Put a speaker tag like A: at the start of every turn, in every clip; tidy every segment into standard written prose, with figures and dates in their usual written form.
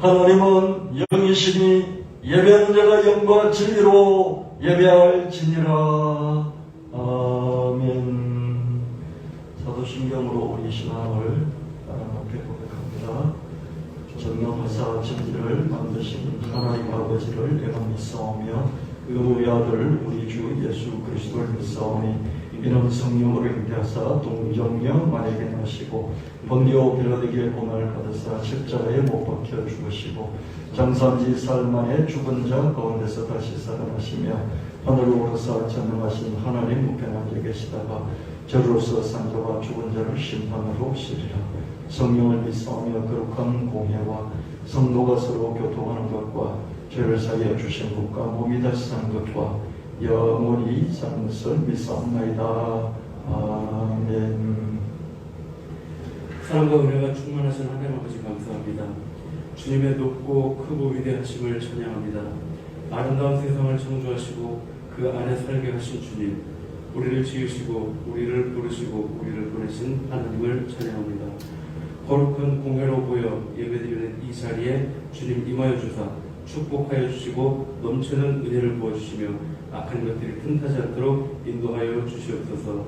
A: 하나님은 영이시니 예배하는 자가 영과 진리로 예배할지니라. 아멘. 사도신경으로 우리 신앙을 고백합니다. 전능하사 천지를 만드신 하나님 아버지를 내가 믿사오며 그 외아들 우리 주 예수 그리스도를 믿사오니 이는 성령으로 잉태하사 동정녀 마리아에게 나시고 본디오 빌라도에게 고난을 받으사 십자가에 못 박혀 죽으시고 장사지 사흘 만에 죽은 자 가운데서 다시 살아나시며 하늘로 오르사 전능하신 하나님 우편 앉아 계시다가 저로서 산자와 죽은 자를 심판하러 오시리라. 성령을 믿사오며 거룩한 공회와 성도가 서로 교통하는 것과 죄를 사하여 주신 것과 몸이 다시 사는 것과 영원히 사는 것을 믿사옵나이다. 아멘.
B: 사랑과 은혜가 충만하신 하나님 아버지 감사합니다. 주님의 높고 크고 위대하심을 찬양합니다. 아름다운 세상을 창조하시고 그 안에 살게 하신 주님, 우리를 지으시고 우리를 부르시고 우리를 보내신 하나님을 찬양합니다. 거룩한 공회로 보여 예배드리는 이 자리에 주님 임하여 주사 축복하여 주시고 넘치는 은혜를 부어주시며 악한 것들이 틈타지 않도록 인도하여 주시옵소서.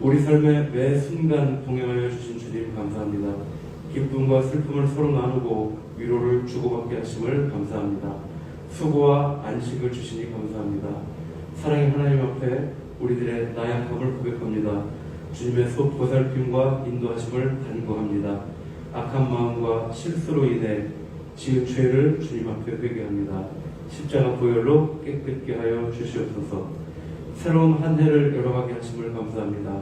B: 우리 삶의 매 순간 동행하여 주신 주님 감사합니다. 기쁨과 슬픔을 서로 나누고 위로를 주고받게 하심을 감사합니다. 수고와 안식을 주시니 감사합니다. 사랑의 하나님 앞에 우리들의 나약함을 고백합니다. 주님의 보살핌과 인도하심을 간구합니다. 악한 마음과 실수로 인해 지은 죄를 주님 앞에 회개합니다. 십자가 보혈로 깨끗게 하여 주시옵소서. 새로운 한 해를 열어가게 하심을 감사합니다.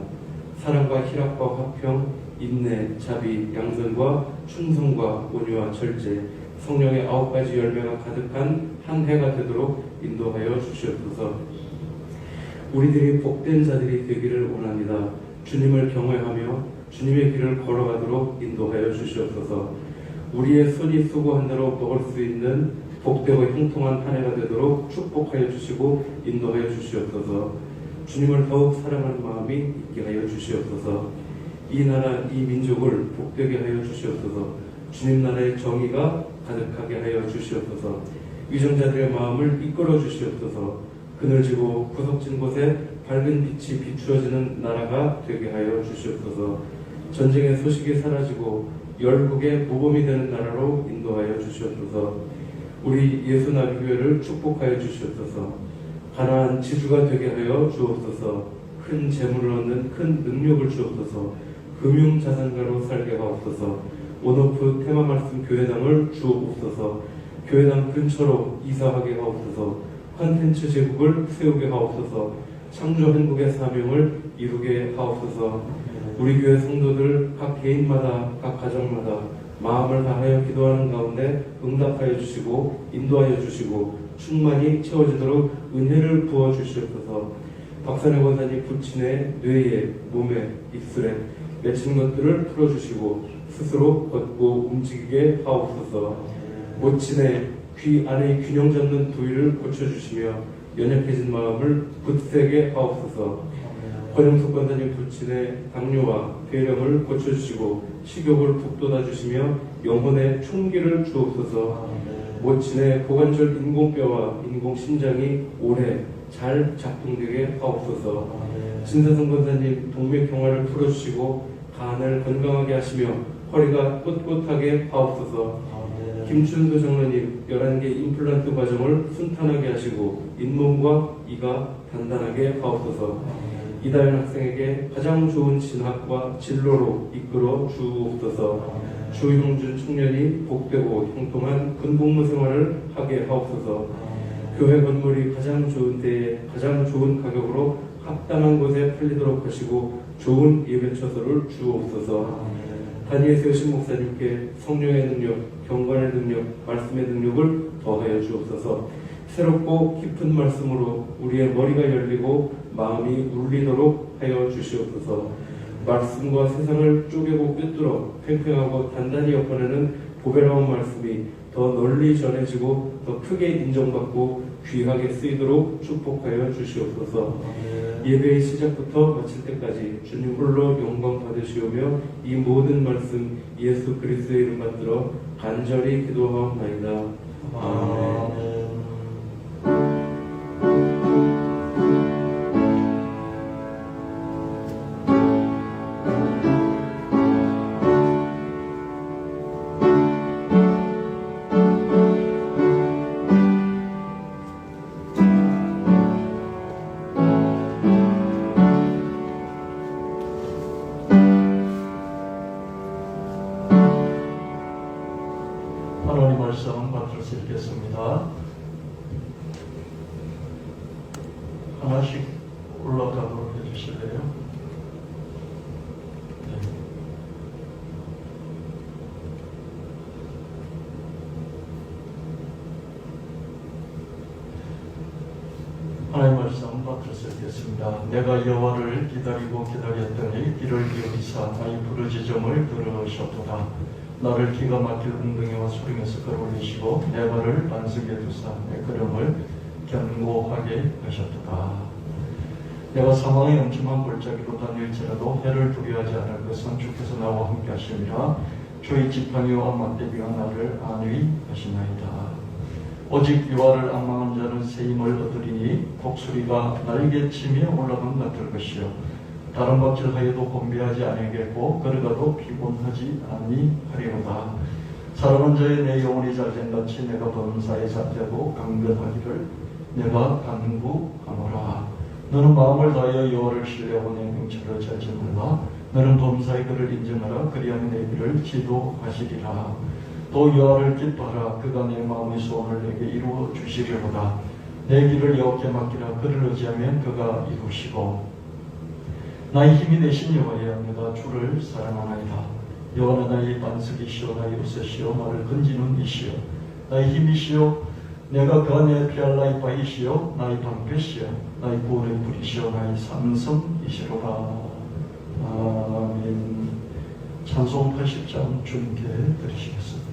B: 사랑과 희락과 화평, 인내, 자비, 양선과 충성과 온유와 절제, 성령의 9가지 열매가 가득한 한 해가 되도록 인도하여 주시옵소서. 우리들이 복된 자들이 되기를 원합니다. 주님을 경외하며 주님의 길을 걸어가도록 인도하여 주시옵소서. 우리의 손이 수고한 대로 먹을 수 있는 복되고 형통한 한 해가 되도록 축복하여 주시고 인도하여 주시옵소서. 주님을 더욱 사랑하는 마음이 있게 하여 주시옵소서. 이 나라 이 민족을 복되게 하여 주시옵소서. 주님 나라의 정의가 가득하게 하여 주시옵소서. 위정자들의 마음을 이끌어 주시옵소서. 그늘지고 구석진 곳에 밝은 빛이 비추어지는 나라가 되게 하여 주시옵소서. 전쟁의 소식이 사라지고 열국의 모범이 되는 나라로 인도하여 주시옵소서. 우리 예수나비교회를 축복하여 주시옵소서. 가난한 지주가 되게 하여 주옵소서. 큰 재물을 얻는 큰 능력을 주옵소서. 금융자산가로 살게 하옵소서. 온오프 테마말씀 교회당을 주옵소서. 교회당 근처로 이사하게 하옵소서. 컨텐츠 제국을 세우게 하옵소서. 창조 한국의 사명을 이루게 하옵소서. 우리 교회 성도들 각 개인마다 각 가정마다 마음을 다하여 기도하는 가운데 응답하여 주시고 인도하여 주시고 충만히 채워지도록 은혜를 부어 주시옵소서. 박선혜 권사님 부친의 뇌에 몸에 입술에 맺힌 것들을 풀어주시고 스스로 걷고 움직이게 하옵소서. 모친의 귀 안에 균형 잡는 부위를 고쳐주시며 연약해진 마음을 굳세게 하옵소서. 권영석 권사님 부친의 당뇨와 폐렴을 고쳐주시고 식욕을 북돋아 주시며 영혼의 총기를 주옵소서. 모친의 고관절 인공뼈와 인공심장이 오래 잘 작동되게 하옵소서. 진사성 권사님 동맥경화를 풀어주시고 간을 건강하게 하시며 허리가 꼿꼿하게 하옵소서. 김춘수 장로님 11개 임플란트 과정을 순탄하게 하시고 잇몸과 이가 단단하게 하옵소서. 이다현 학생에게 가장 좋은 진학과 진로로 이끌어 주옵소서. 주용준 청년이 복되고 형통한 군복무 생활을 하게 하옵소서. 교회 건물이 가장 좋은 때에 가장 좋은 가격으로 합당한 곳에 팔리도록 하시고 좋은 예배처소를 주옵소서. 단위에 세우신 목사님께 성령의 능력, 경건의 능력, 말씀의 능력을 더하여 주옵소서. 새롭고 깊은 말씀으로 우리의 머리가 열리고 마음이 울리도록 하여 주시옵소서. 말씀과 세상을 쪼개고 꿰뚫어 팽팽하고 단단히 엮어내는 보배로운 말씀이 더 널리 전해지고 더 크게 인정받고 귀하게 쓰이도록 축복하여 주시옵소서. 예배의 시작부터 마칠 때까지 주님 홀로 영광 받으시오며 이 모든 말씀 예수 그리스도의 이름 받들어 간절히 기도하옵나이다. 아멘.
A: 아멘. 하나님 말씀 받들어서 읽겠습니다. 하나씩 올라가도록 해주실래요? 네. 하나님 말씀 받들어서 읽겠습니다. 내가 여호와를 기다리고 기다렸더니 귀를 기울이사 나의 부르짖음을 들으셨도다. 나를 기가 막힐 웅덩이와 수렁에서 끌어올리시고 내 발을 반석에 두사 내 걸음을 견고하게 하셨도다. 내가 사망의 엄청한 골짜기로 다닐지라도 해를 두려워하지 않을 것은 주께서 나와 함께 하심이라. 주의 지팡이와 막대기가 나를 안위하시나이다. 오직 여호와를 앙망한 자는 새 힘을 얻으리니 곡소리가 날개치며 올라간 같을 것이요 다른 박질하여도 곤비하지 아니하겠고 걸어가도 피곤하지 아니하리로다. 사랑하는 자의 내 영혼이 잘된같이 내가 범사에 잠자고 강건하기를 내가 간구하노라. 너는 마음을 다하여 여호와를 신뢰하고 내 명철을 찾으라. 너는 범사의 그를 인정하라. 그리하면 내 길을 지도하시리라. 또 여호와를 기뻐하라. 그가 내 마음의 소원을 내게 이루어 주시리로다. 내 길을 여호와께 맡기라. 그를 의지하면 그가 이루시고 나의 힘이 되신 여호와여 내가 주를 사랑하나이다. 여호와는 나의 반석이시오 나의 요새시오 나를 건지는 이시오 나의 힘이시오 내가 그 안에 피할 나의 바위시오 나의 방패시오 나의 구원의 불이시오 나의 삼성이시로라. 아멘. 찬송 80장 주님께 드리시겠습니다.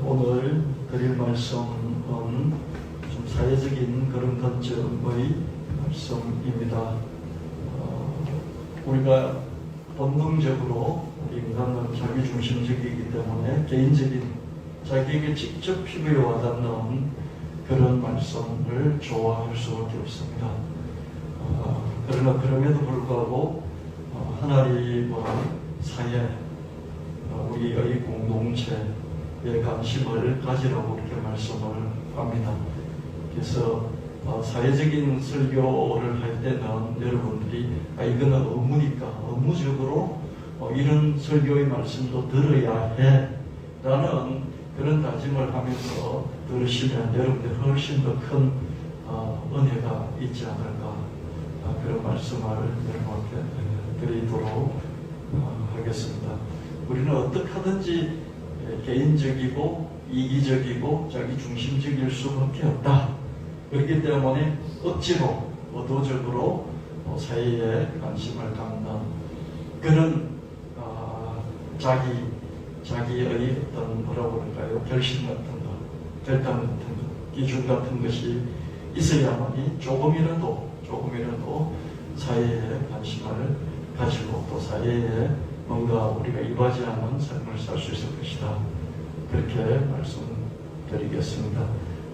A: 오늘 드릴 말씀은 좀 사회적인 그런 관점의 말씀입니다. 우리가 본능적으로 우리 인간은 자기중심적이기 때문에 개인적인 자기에게 직접 피부에 와닿는 그런 말씀을 좋아할 수밖에 없습니다. 그러나 그럼에도 불구하고 하나님은 사회, 우리의 공동체에 관심을 가지라고 이렇게 말씀을 합니다. 그래서 사회적인 설교를 할 때는 여러분들이 이거는 업무니까 업무적으로 이런 설교의 말씀도 들어야 해 라는 그런 다짐을 하면서 들으시면 여러분들 훨씬 더 큰 은혜가 있지 않을까 그런 말씀을 여러분께 드리도록 하겠습니다. 우리는 어떻게 하든지 개인적이고 이기적이고 자기 중심적일 수밖에 없다. 그렇기 때문에 억지로 의도적으로 사회에 관심을 갖는 그런 자기의 어떤 뭐라고 그럴까요? 결심 같은 거, 결단 같은 거, 기준 같은 것이 있어야만이 조금이라도 사회에 관심을 가지고 또 사회에 뭔가 우리가 이바지하는 삶을 살 수 있을 것이다. 그렇게 말씀드리겠습니다.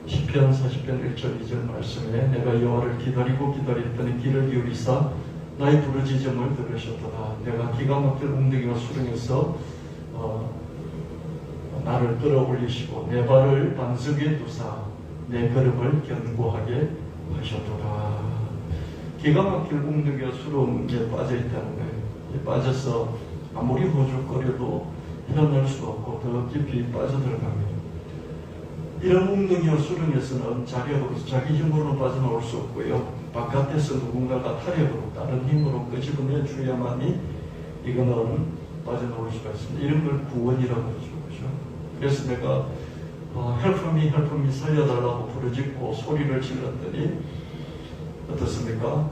A: 시편 40편 1절 2절 말씀에 내가 여호와를 기다리고 기다렸더니 귀를 기울이사 나의 부르짖음을 들으셨도다. 내가 기가 막힐 웅덩이와 수렁에서 나를 끌어올리시고 내 발을 반석 위에 두사 내 걸음을 견고하게 하셨도다. 기가 막힐 웅덩이와 수렁에 빠져있다는 거예요. 빠져서 아무리 호죽거려도 헤어날 수가 없고 더 깊이 빠져들어갑니다. 이런 웅덩이와 수렁에서는 자력으로서 자기 힘으로는 빠져나올 수 없고요. 바깥에서 누군가가 타력으로 다른 힘으로 끄집어내 주야만이 이거는 빠져나올 수가 있습니다. 이런 걸 구원이라고 하죠. 그렇죠? 그래서 내가 help me 살려달라고 부르짖고 소리를 질렀더니 어떻습니까?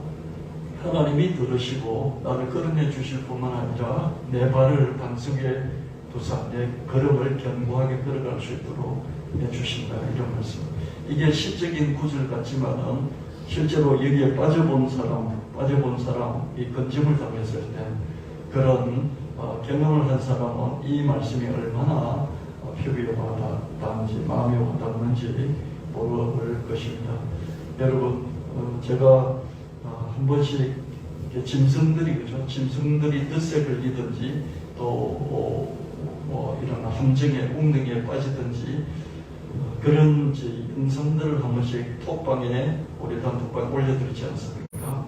A: 하나님이 들으시고 나를 끌어내 주실 뿐만 아니라 내 발을 반석 위에 두사 내 걸음을 견고하게 걸어갈 수 있도록 해주신다. 이런 말씀. 이게 시적인 구절 같지만은 실제로 여기에 빠져본 사람이 건짐을 당했을 때 그런 경험을 한 사람은 이 말씀이 얼마나 표비에 와닿는지 마음에 와닿는지 모를 것입니다. 여러분 제가 한 번씩 짐승들이 덫에 걸리든지 또 이런 함정에 웅덩이에 빠지든지 그런 영상들을 한 번씩 톡방에 우리 단톡방에 올려드리지 않습니까?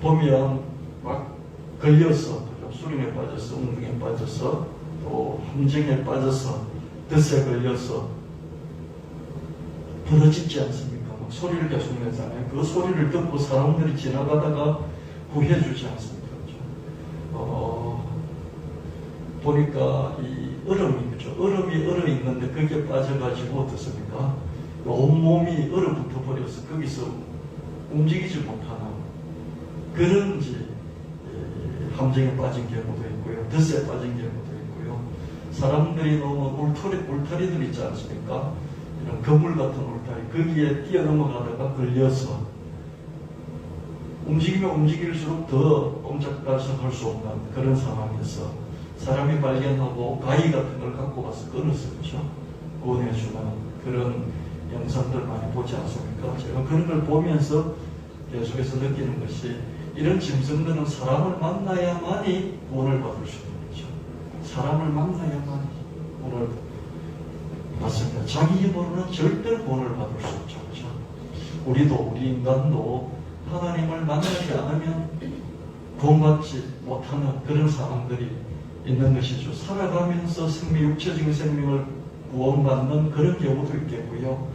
A: 보면 막 걸려서 수렁에 빠져서 웅덩이에 빠져서 또 함정에 빠져서 덫에 걸려서 부러지지 않습니까? 막 소리를 계속 내잖아요. 그 소리를 듣고 사람들이 지나가다가 구해주지 않습니까? 보니까 이 얼음이 그죠? 얼음이 얼어있는데 거기에 빠져가지고 어떻습니까? 온몸이 얼어붙어 버려서 거기서 움직이지 못하는 그런 함정에 빠진 경우도 있고요. 덫에 빠진 경우도 있고요. 사람들이 놓은 울타리들 있지 않습니까? 이런 거물 같은 울타리 거기에 뛰어넘어가다가 걸려서 움직이면 움직일수록 더 꼼짝달싹할 수 없는 그런 상황에서 사람이 발견하고 가위 같은 걸 갖고 가서 끊어서 그렇죠? 구원해주는 그런 영상들 많이 보지 않습니까? 제가 그런 걸 보면서 계속해서 느끼는 것이 이런 짐승들은 사람을 만나야만이 구원을 받을 수 있는 거죠. 사람을 만나야만이 구원을 받습니다. 자기 힘으로는 절대로 구원을 받을 수 없죠. 그렇죠? 우리 인간도 하나님을 만나지 않으면 구원받지 못하는 그런 상황들이 있는 것이죠. 살아가면서 육체적인 생명을 구원받는 그런 경우도 있겠고요.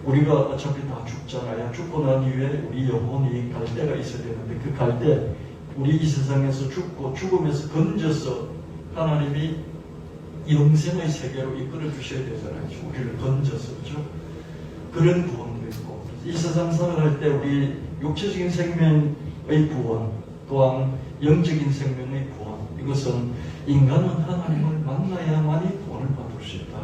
A: 우리가 어차피 다 죽잖아요. 죽고 난 이후에 우리 영혼이 갈 때가 있어야 되는데 그 갈 때 우리 이 세상에서 죽고 죽음에서 건져서 하나님이 영생의 세계로 이끌어 주셔야 되잖아요. 우리를 건져서 그렇죠? 그런 구원도 있고 이 세상 살아갈 때 우리 육체적인 생명의 구원 또한 영적인 생명의 구원 이것은 인간은 하나님을 만나야만이 구원을 받을 수 있다.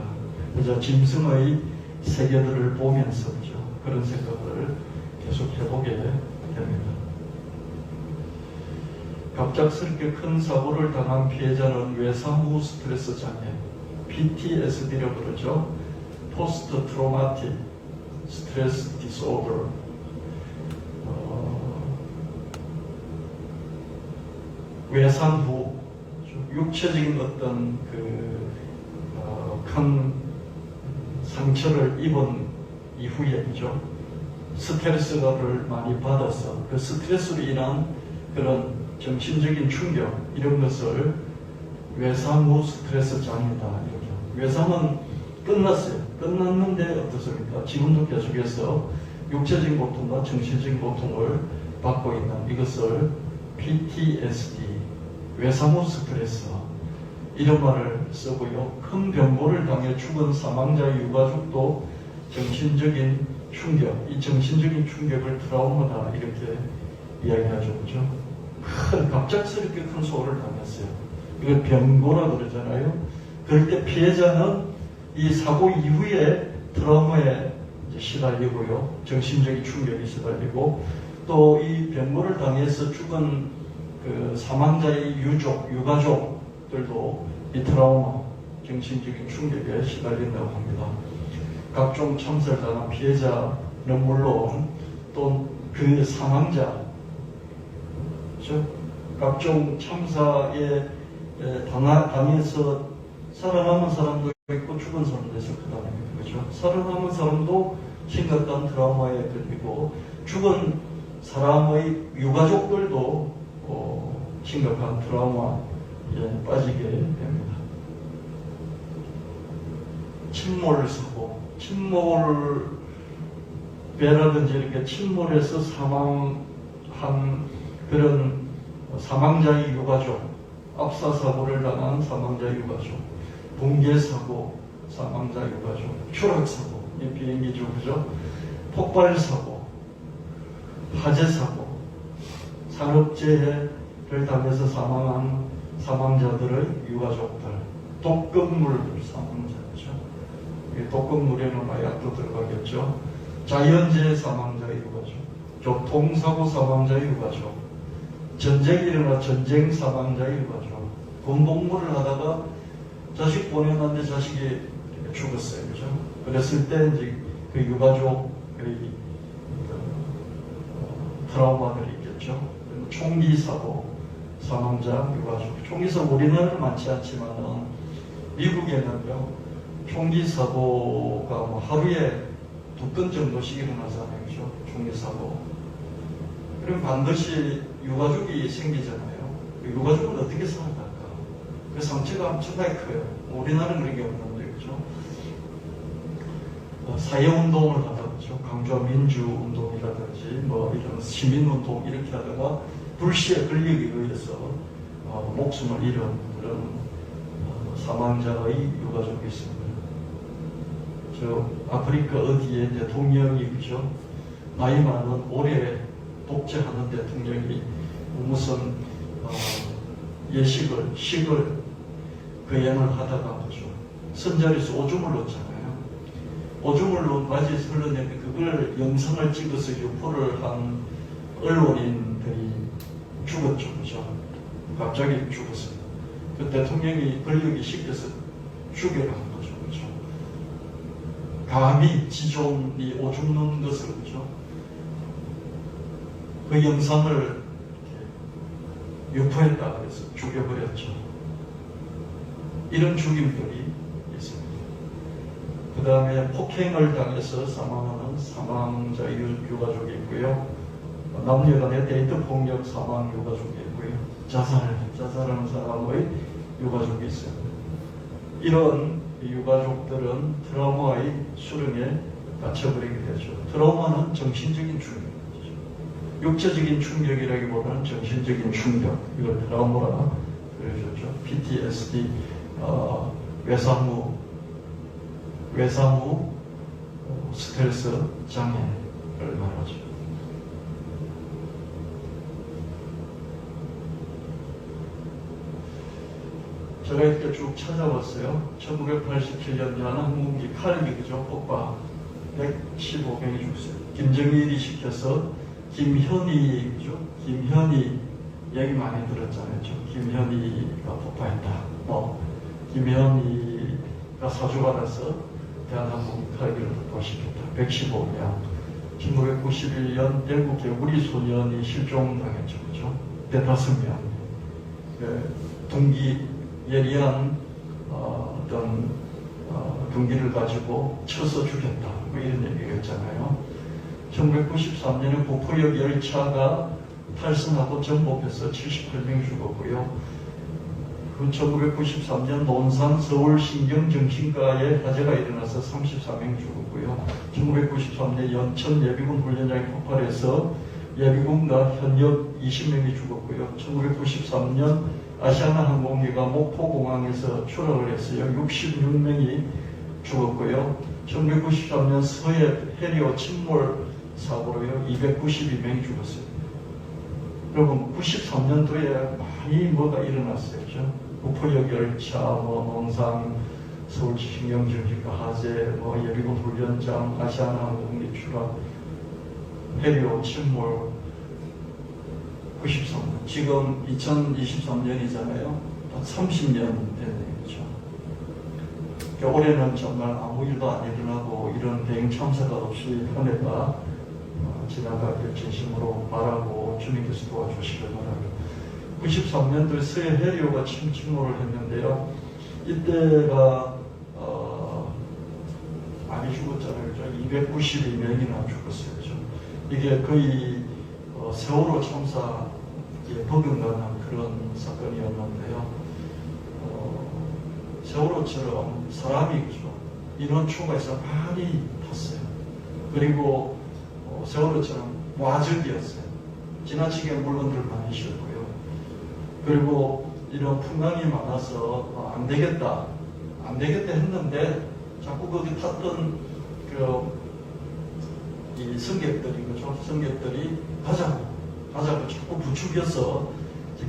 A: 그래서 짐승의 세계들을 보면서 그죠? 그런 생각을 계속 해보게 됩니다. 갑작스럽게 큰 사고를 당한 피해자는 외상 후 스트레스 장애 PTSD라고 그러죠. 포스트 트로마틱 스트레스 디소더 외상 후 육체적인 어떤 큰 상처를 입은 이후에 그죠? 스트레스를 많이 받아서 그 스트레스로 인한 그런 정신적인 충격 이런 것을 외상 후 스트레스 장애다 이렇게. 외상은 끝났어요. 끝났는데 어떻습니까? 지금도 계속해서 육체적인 고통과 정신적인 고통을 받고 있는 이것을 PTSD, 외상 후 스트레스 이런 말을 쓰고요. 큰 병고를 당해 죽은 사망자의 유가족도 정신적인 충격, 이 정신적인 충격을 트라우마다 이렇게 이야기하죠. 그죠? 갑작스럽게 큰 소를 당했어요. 이걸 병고라 그러잖아요. 그럴 때 피해자는 이 사고 이후에 트라우마에 이제 시달리고요. 정신적인 충격이 시달리고 또 이 병고를 당해서 죽은 그 사망자의 유가족들도 이 트라우마, 정신적인 충격에 시달린다고 합니다. 각종 참사를 당한 피해자는 물론 또 그 사망자, 그렇죠? 각종 참사에 당해서 살아남은 사람도 있고 죽은 사람도 있을 거다. 그렇죠? 살아남은 사람도 심각한 트라우마에 걸리고 죽은 사람의 유가족들도 심각한 트라우마에 빠지게 됩니다. 침몰사고, 배라든지 이렇게 침몰해서 사망한 그런 사망자의 유가족, 압사사고를 당한 사망자의 유가족, 붕괴사고, 사망자 유가족, 추락사고, 이 비행기죠, 그죠? 폭발사고, 화재사고, 산업재해를 당해서 사망한 사망자들의 유가족들, 독극물 사망자죠. 독극물에는 마약도 들어가겠죠. 자연재해 사망자의 유가족, 교통사고 사망자의 유가족, 전쟁이 일어나 전쟁 사망자의 유가족, 군복무를 하다가 자식 보내놨는데 자식이 죽었어요. 그죠? 그랬을 때 이제 그 유가족의 트라우마들이 있겠죠. 총기 사고 사망자 유가족. 총기 사고 우리나라는 많지 않지만은 미국에는요 총기 사고가 뭐 하루에 2건 정도씩 일어나잖아요. 그죠? 총기 사고. 그럼 반드시 유가족이 생기잖아요. 그 유가족은 어떻게 살아갈까? 그 상처가 엄청나게 커요. 우리나라는 그런 게 없는데, 그죠? 사회운동을 하다, 그죠? 강조 민주운동이라든지, 뭐, 이런 시민운동 이렇게 하다가 불시에 권력에 의해서 목숨을 잃은 그런 사망자의 유가족이 있습니다. 저 아프리카 어디에 대통령이, 그죠? 나이 많은 오래 독재하는 대통령이 무슨 식을 거행을 하다가 그죠? 선자리에서 오줌을 넣잖아요. 오줌을 넣은 바지에서 흘러내는데 그걸 영상을 찍어서 유포를 한 언론인들이 죽었죠. 그죠? 갑자기 죽었어요. 그 대통령이 권력이 시켜서 죽여라 한 거죠. 그죠? 감히 지존이 오줌 넣는 것을, 그죠? 그 영상을 유포했다 그래서 죽여버렸죠. 이런 죽임들이 있습니다. 그 다음에 폭행을 당해서 사망하는 사망자 유가족이 있고요. 남녀 간의 데이트 폭력 사망 유가족이 있고요. 자살하는 사람의 유가족이 있습니다. 이런 유가족들은 트라우마의 수렁에 갇혀버리게 되죠. 트라우마는 정신적인 충격. 육체적인 충격이라기보다는 정신적인 충격, 이걸 트라우마라 그려줬죠. PTSD, 외상 후 스트레스 장애를 말하죠. 제가 이렇게 쭉 찾아봤어요. 1987년 연항공기 칼기, 그죠? 폭파 115명이 죽었어요. 김정일이 시켜서 김현희, 그죠? 김현희 얘기 많이 들었잖아요. 김현희가 폭파했다. 김현희가 사주받아서 대한항공 탈기를 폭파시켰다. 115명. 1991년 영국 개구리 소년이 실종당했죠. 그죠? 105명. 동기 예리한 어떤 동기를 가지고 쳐서 죽였다. 뭐 이런 얘기가 있잖아요. 1993년에 구포역 열차가 탈선하고 전복해서 78명 죽었고요. 그 1993년 논산 서울신경정신과에 화재가 일어나서 34명 죽었고요. 1993년 연천 예비군 훈련장이 폭발해서 예비군과 현역 20명이 죽었고요. 1993년 아시아나 항공기가 목포공항에서 추락을 했어요. 66명이 죽었고요. 1993년 서해 해리오 침몰 사고로요. 292명이 죽었어요. 여러분 93년도에 많이 뭐가 일어났어요. 그죠? 구포역 열차, 논산 서울신경정신과 화재, 예비군 훈련장, 아시아나 항공기 추락, 해리오 침몰 93년. 지금 2023년이잖아요. 30년 됐네요. 그죠? 올해는 정말 아무 일도 안 일어나고 이런 대형 참사가 없이 한 해가 지나가길 진심으로 바라고 주님께서 도와주시길 바라요. 93년도에 서해 해리오가 침몰을 했는데요. 이때가 많이 죽었잖아요. 그죠? 292명이나 죽었어요. 그죠? 이게 거의 세월호 참사에 버금가는 그런 사건이었는데요. 세월호처럼 사람이 그죠? 인원 초과해서 많이 탔어요. 그리고 세월호처럼 와적이었어요. 지나치게 물건들 많이 싣고요. 그리고 이런 풍랑이 많아서 안 되겠다 했는데 자꾸 거기 탔던 이 승객들이 그죠? 승객들이 가자고 자꾸 부추겨서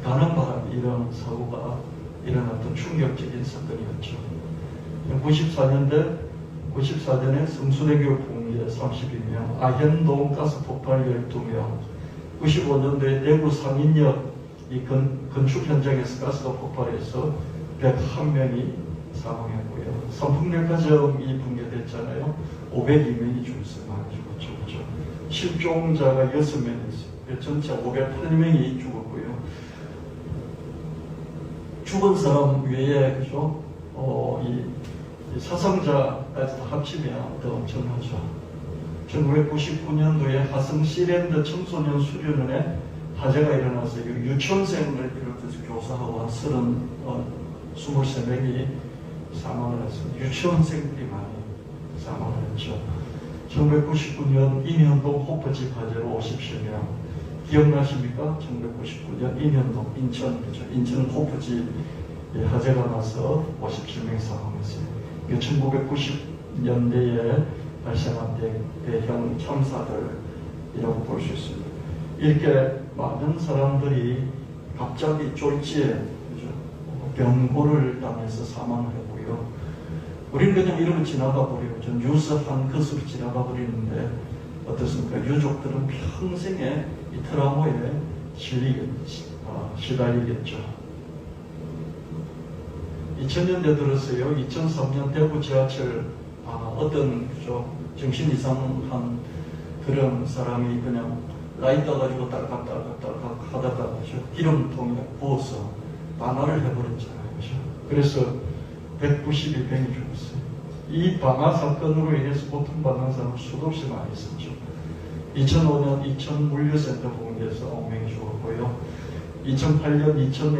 A: 가는 바람에 이런 사고가 일어났던 충격적인 사건이었죠. 94년에 성수대교 붕괴 32명, 아현동 가스폭발 12명, 95년도에 대구 상인역 이 건축 현장에서 가스가 폭발해서 101명이 사망했고요. 선풍력가정이 붕괴됐잖아요. 502명이 죽었어요. 많이 죽었죠. 그죠? 실종자가 6명이 있어요. 전체 508명이 죽었고요. 죽은 사람 외에 그죠? 이 사상자까지 다 합치면 더 엄청나죠. 1999년도에 하성 시랜드 청소년 수련원에 화재가 일어나서 유치원생을 비롯해서 교사하고 한 23명이 사망을 했습니다. 유치원생들이 많이 사망을 했죠. 1999년 인현동 호퍼집 화재로 57명. 기억나십니까? 1999년 인현동, 인천 호퍼집 화재가 나서 57명이 사망했어요. 1990년대에 발생한 대형 참사들이라고 볼 수 있습니다. 이렇게 많은 사람들이 갑자기 졸지에 병고를 당해서 사망을 했고요. 우리는 그냥 이러고 지나가 버리고 뉴스 한 컷으로 지나가 버리는데 어떻습니까? 유족들은 평생에 이 트라우마에 시달리겠죠. 2000년대 들어서요. 2003년 대구 지하철 어떤 정신 이상한 그런 사람이 그냥 라인 떠가지고 딸깍딸깍 하다가 기름통에 부어서 방화를 해버렸잖아요. 그래서 191명이 죽었어요. 이 방화 사건으로 인해서 고통받는 사람은 수도 없이 많이 있었죠. 2005년 이천 물류센터 붕괴에서 5명이 죽었고요. 2008년 이천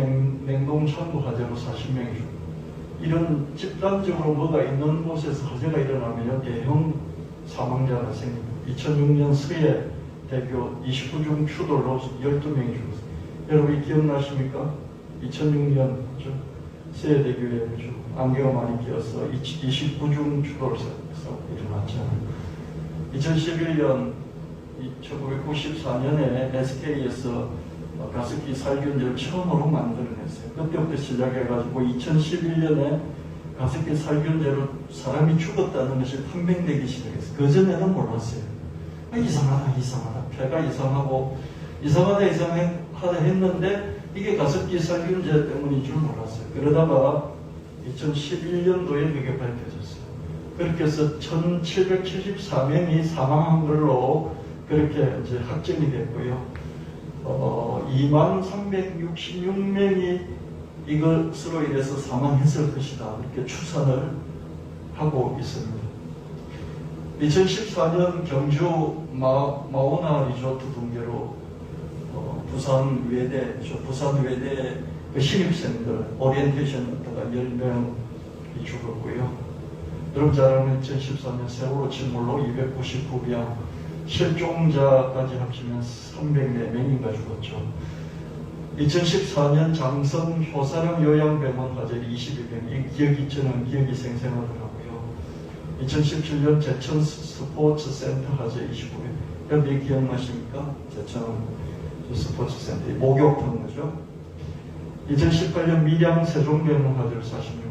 A: 냉동 창고 화재로 40명이 죽었고, 이런 집단적으로 뭐가 있는 곳에서 화재가 일어나면 대형 사망자가 생깁니다. 2006년 서해 대교 29중 추돌로 12명이 죽었어요. 여러분 기억나십니까? 2006년 서해대교에 안개가 많이 끼어서 29중 추돌 사고가 일어났잖아요. 2011년 1994년에 SK에서 가습기 살균제를 처음으로 만들어냈어요. 그때부터 시작해가지고 2011년에 가습기 살균제로 사람이 죽었다는 것이 판명되기 시작했어요. 그전에는 몰랐어요. 이상하다. 폐가 이상하다 했는데 이게 가습기 살균제 때문인 줄 몰랐어요. 그러다가 2011년도에 그게 밝혀졌어요. 그렇게 해서 1774명이 사망한 걸로 그렇게 이제 확정이 됐고요. 2366명이 이것으로 인해서 사망했을 것이다. 이렇게 추산을 하고 있습니다. 2014년 경주 마우나 리조트 붕괴로 부산 외대 그 신입생들 오리엔테이션 하다가 10명이 죽었고요. 여러분 잘 아는 2014년 세월호 침몰로 299명, 실종자까지 합치면 304명인가 죽었죠. 2014년 장성 효사령 요양병원 화재 22명, 저는 기억이 생생하더라고요. 2017년 제천 스포츠센터 화재 29명. 여러분 기억나십니까? 제천 스포츠센터 목욕탕 거죠. 2018년 밀양 세종병원 화재로 40명.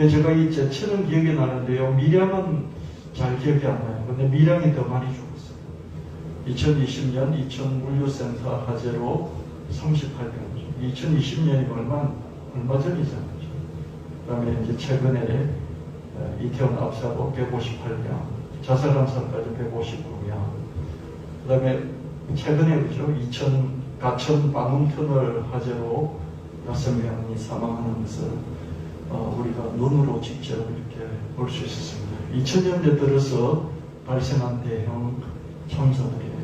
A: 제가 이 제천은 기억이 나는데요. 밀양은 잘 기억이 안 나요. 근데 밀양이 더 많이 죽었어요. 2020년 이천물류센터 화재로 38명. 2020년이 얼마 전이잖아요. 그 다음에 이제 최근에 이태원 압사로 158명, 자살한 사람까지 159명. 그 다음에 최근에 그죠? 가천 방음터널 화재로 6명이 사망하는 것을 우리가 눈으로 직접 이렇게 볼 수 있었습니다. 2000년대 들어서 발생한 대형 참사들이에요.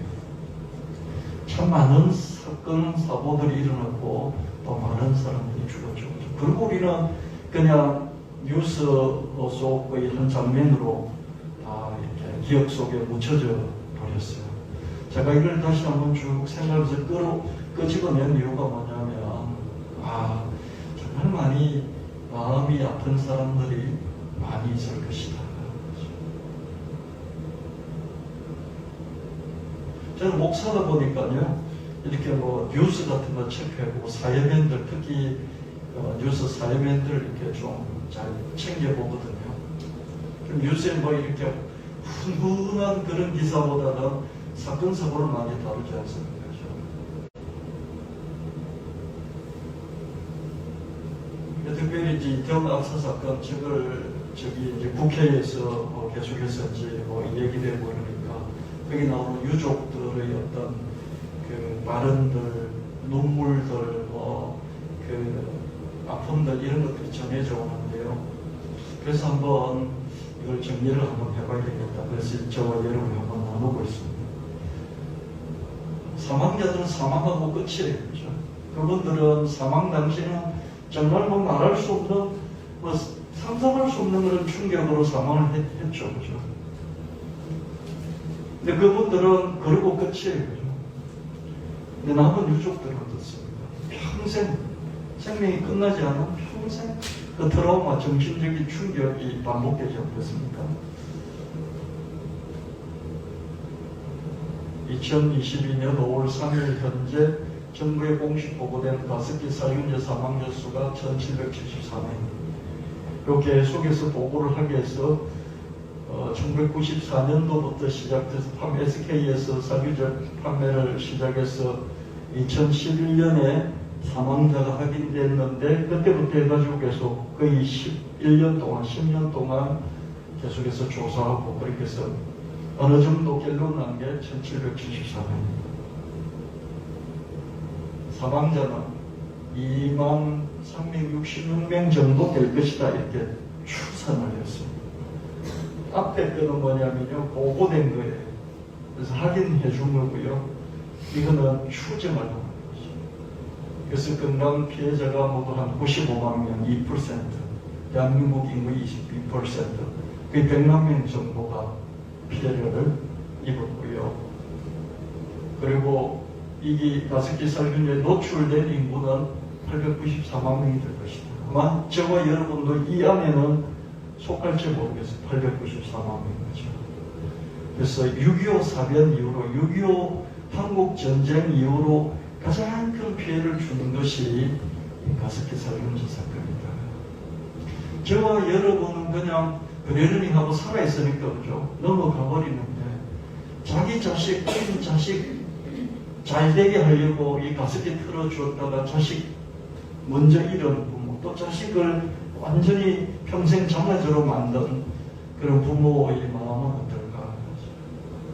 A: 참 많은 사건, 사고들이 일어났고 또 많은 사람들이 죽었죠. 그리고 우리는 그냥 뉴스 속의 한 장면으로 다 이렇게 기억 속에 묻혀져 버렸어요. 제가 이걸 다시 한번 쭉 생각해서 끄집어낸 이유가 뭐냐면, 정말 많이 마음이 아픈 사람들이 많이 있을 것이다. 저는 목사다 보니까요, 이렇게 뭐 뉴스 같은 거 체크해보고 사회면들, 특히 뉴스 사회면들 이렇게 좀 잘 챙겨보거든요. 뉴스에 뭐 이렇게 훈훈한 그런 기사보다는 사건, 사고를 많이 다루지 않습니까? 특별히 이태원 압사 사건, 이제 국회에서 계속해서 이제 얘기되고 그러니까, 여기 나오는 유족들의 어떤 그 발언들, 눈물들, 그 아픔들, 이런 것들이 전해져 오는데요. 그래서 한번 이걸 정리를 한번 해봐야 되겠다. 그래서 저와 여러분이 한번 나누고 있습니다. 사망자들은 사망하고 끝이에요. 그렇죠? 그분들은 사망 당시는 정말 뭐 말할 수 없는, 상상할 수 없는 그런 충격으로 사망을 했죠. 그죠? 근데 그분들은 그러고 끝이에요. 그죠? 근데 남은 유족들은 어떻습니까? 평생, 생명이 끝나지 않은 평생 그 트라우마, 정신적인 충격이 반복되지 않겠습니까? 2022년 5월 3일 현재 정부에 공식 보고된 가습기 살균제 사망자 수가 1774명. 이렇게 계속해서 보고를 하기 위해서 1994년도부터 시작돼서 SK에서 살균제 판매를 시작해서 2011년에 사망자가 확인됐는데, 그때부터 해가지고 계속 거의 11년 동안, 10년 동안 계속해서 조사하고 그렇게 해서 어느 정도 결론 난 게 1774명입니다. 사망자는 2366명 정도 될 것이다, 이렇게 추산을 했습니다. 앞에 거는 뭐냐면요, 보고된 거예요. 그래서 확인해 준 거고요. 이거는 추정을 하는 거죠. 그래서 건강 피해자가 모두 한 95만 명, 2%, 대한민국 인구의 22%, 거의 100만 명 정도가 피해를 입었고요. 그리고 이게 가습기 살균제에 노출된 인구는 894만 명이 될 것이다. 아마 저와 여러분도 이 안에는 속할지 모르겠어요. 894만 명이죠. 그래서 6.25 사변 이후로, 6.25 한국 전쟁 이후로 가장 큰 피해를 주는 것이 가습기 살균제 사건입니다. 저와 여러분은 그냥 그러려니 하고 살아있으니까 그죠? 넘어가 버리는데, 자기 자식, 어린 자식 잘 되게 하려고 이 가습기 틀어주었다가 자식 먼저 잃은 부모, 또 자식을 완전히 평생 장애자로 만든 그런 부모의 마음은 어떨까?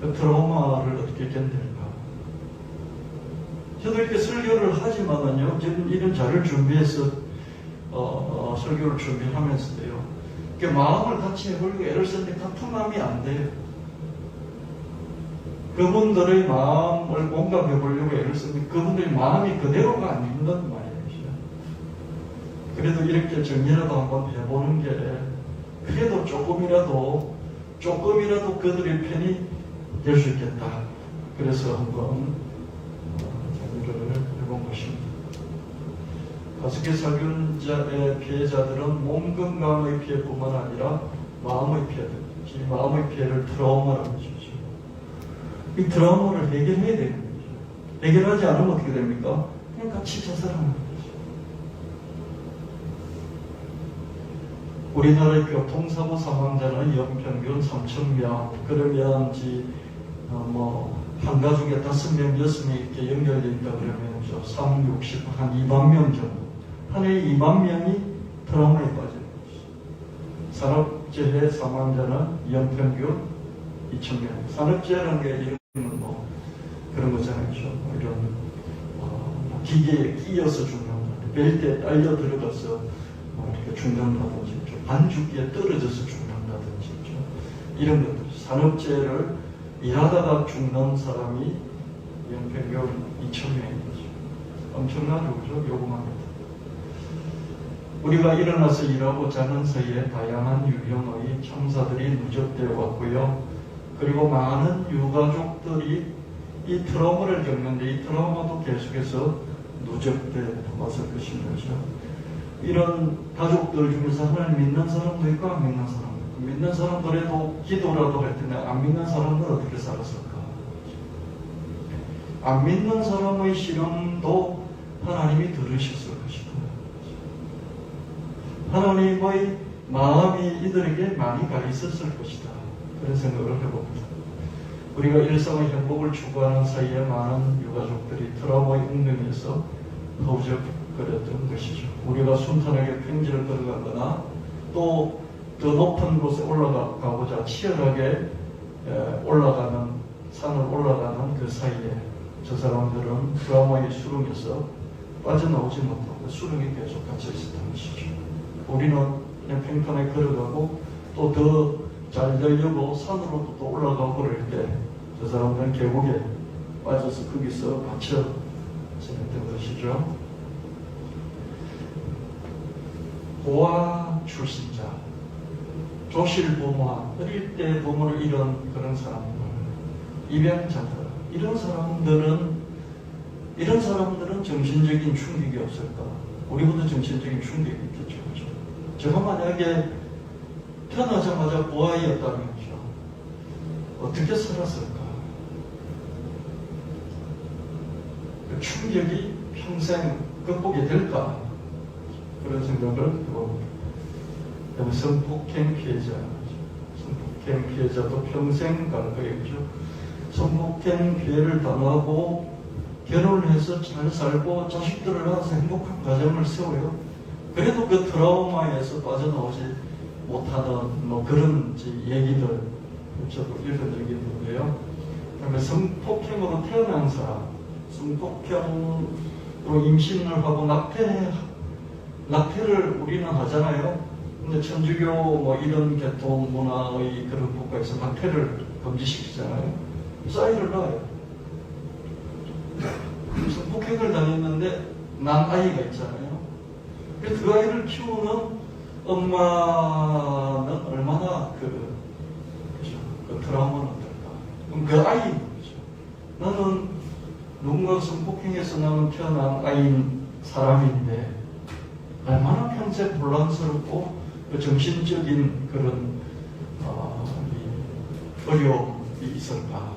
A: 그 트라우마를 어떻게 견딜까? 저도 이렇게 설교를 하지만은요, 저는 이런 자료를 준비해서 설교를 준비하면서도요, 이렇게 마음을 같이 해보려고 애를 쓰는데 같은 마음이 안 돼요. 그래서 그분들의 마음을 공감해 보려고 애를 쓰는데 그분들의 마음이 그대로가 아닌 건 말이죠. 그래도 이렇게 정리라도 한번 해보는 게 그래도 조금이라도 그들의 편이 될 수 있겠다. 그래서 한번 정리를 해본 것입니다. 가습기 살균자의 피해자들은 몸 건강의 피해뿐만 아니라 마음의 피해들, 이 마음의 피해를 트라우마라고 하죠. 이 트라우마를 해결해야 되는 거죠. 해결하지 않으면 어떻게 됩니까? 그냥 같이 자살하는 거죠. 우리나라의 교통사고 사망자는 연평균 3,000명. 그러면 한 가족에 5명, 6명 이렇게 연결되어 있다 그러면 3, 60, 한 2만 명 정도. 한 해에 2만 명이 트라우마에 빠져요. 산업재해 사망자는 연평균 2,000명. 산업재해라는 게 이런 그런 거잖아요. 이런 기계에 끼어서 죽는다든지, 벨트에 딸려 들어가서 이렇게 죽는다든지, 반죽기에 떨어져서 죽는다든지, 이런 것들. 산업재해를 일하다가 죽는 사람이 연평균 2,000명이죠. 엄청나죠, 그죠? 요금합니다. 우리가 일어나서 일하고 자는 사이에 다양한 유형의 참사들이 누적되어 왔고요. 그리고 많은 유가족들이 이 트라우마를 겪는데 이 트라우마도 계속해서 누적되어 왔을 것입니다. 이런 가족들 중에서 하나님 믿는 사람도 있고 안 믿는 사람도 있고, 믿는 사람들에도 기도라도 할 텐데 안 믿는 사람들은 어떻게 살았을까? 안 믿는 사람의 시련도 하나님이 들으셨을 것이다. 하나님의 마음이 이들에게 많이 가 있었을 것이다. 그런 생각을 해봅니다. 우리가 일상의 행복을 추구하는 사이에 많은 유가족들이 트라우마의 웅덩이에서 허우적거렸던 것이죠. 우리가 순탄하게 평지를 걸어가거나 또 더 높은 곳에 올라가고자 치열하게 산을 올라가는 그 사이에 저 사람들은 트라우마의 수렁에서 빠져나오지 못하고 수렁에 계속 갇혀 있었던 것이죠. 우리는 그냥 평탄하게 걸어가고 또 더 잘 되려고 산으로 또 올라가고 그럴 때 저 사람들은 계곡에 빠져서 거기서 갇혀 지냈던 것이죠. 고아 출신자, 조실 부모와 어릴 때 부모를 잃은 그런 사람들, 입양자들, 이런 사람들은 정신적인 충격이 없을까? 우리보다 정신적인 충격이 있겠죠. 그렇죠? 제가 만약에 태어나자마자 고아이였다면 어떻게 살았을까? 그 충격이 평생 극복이 될까? 그런 생각을 해봅니다. 성폭행 피해자도 평생 갈 거예요. 성폭행 피해를 당하고 결혼을 해서 잘 살고 자식들을 낳아서 행복한 가정을 세워요. 그래도 그 트라우마에서 빠져나오지 못하는 그런 얘기들 저도 읽은 적이 있는데요. 그다음에 성폭행으로 태어난 사람, 성폭행으로 임신을 하고 낙태를 우리는 하잖아요. 근데 천주교 이런 계통 문화의 그런 국가에서 낙태를 금지시키잖아요. 그래서 아이를 낳아요. 성폭행을 당했는데 난 아이가 있잖아요. 그래서 그 아이를 키우는 엄마는 얼마나 그 트라우마는 어떨까? 그럼 그 아이인 거죠. 나는 누군가 성폭행해서 나는 태어난 아이인 사람인데 얼마나 평생 혼란스럽고 정신적인 그런 어려움이 있을까?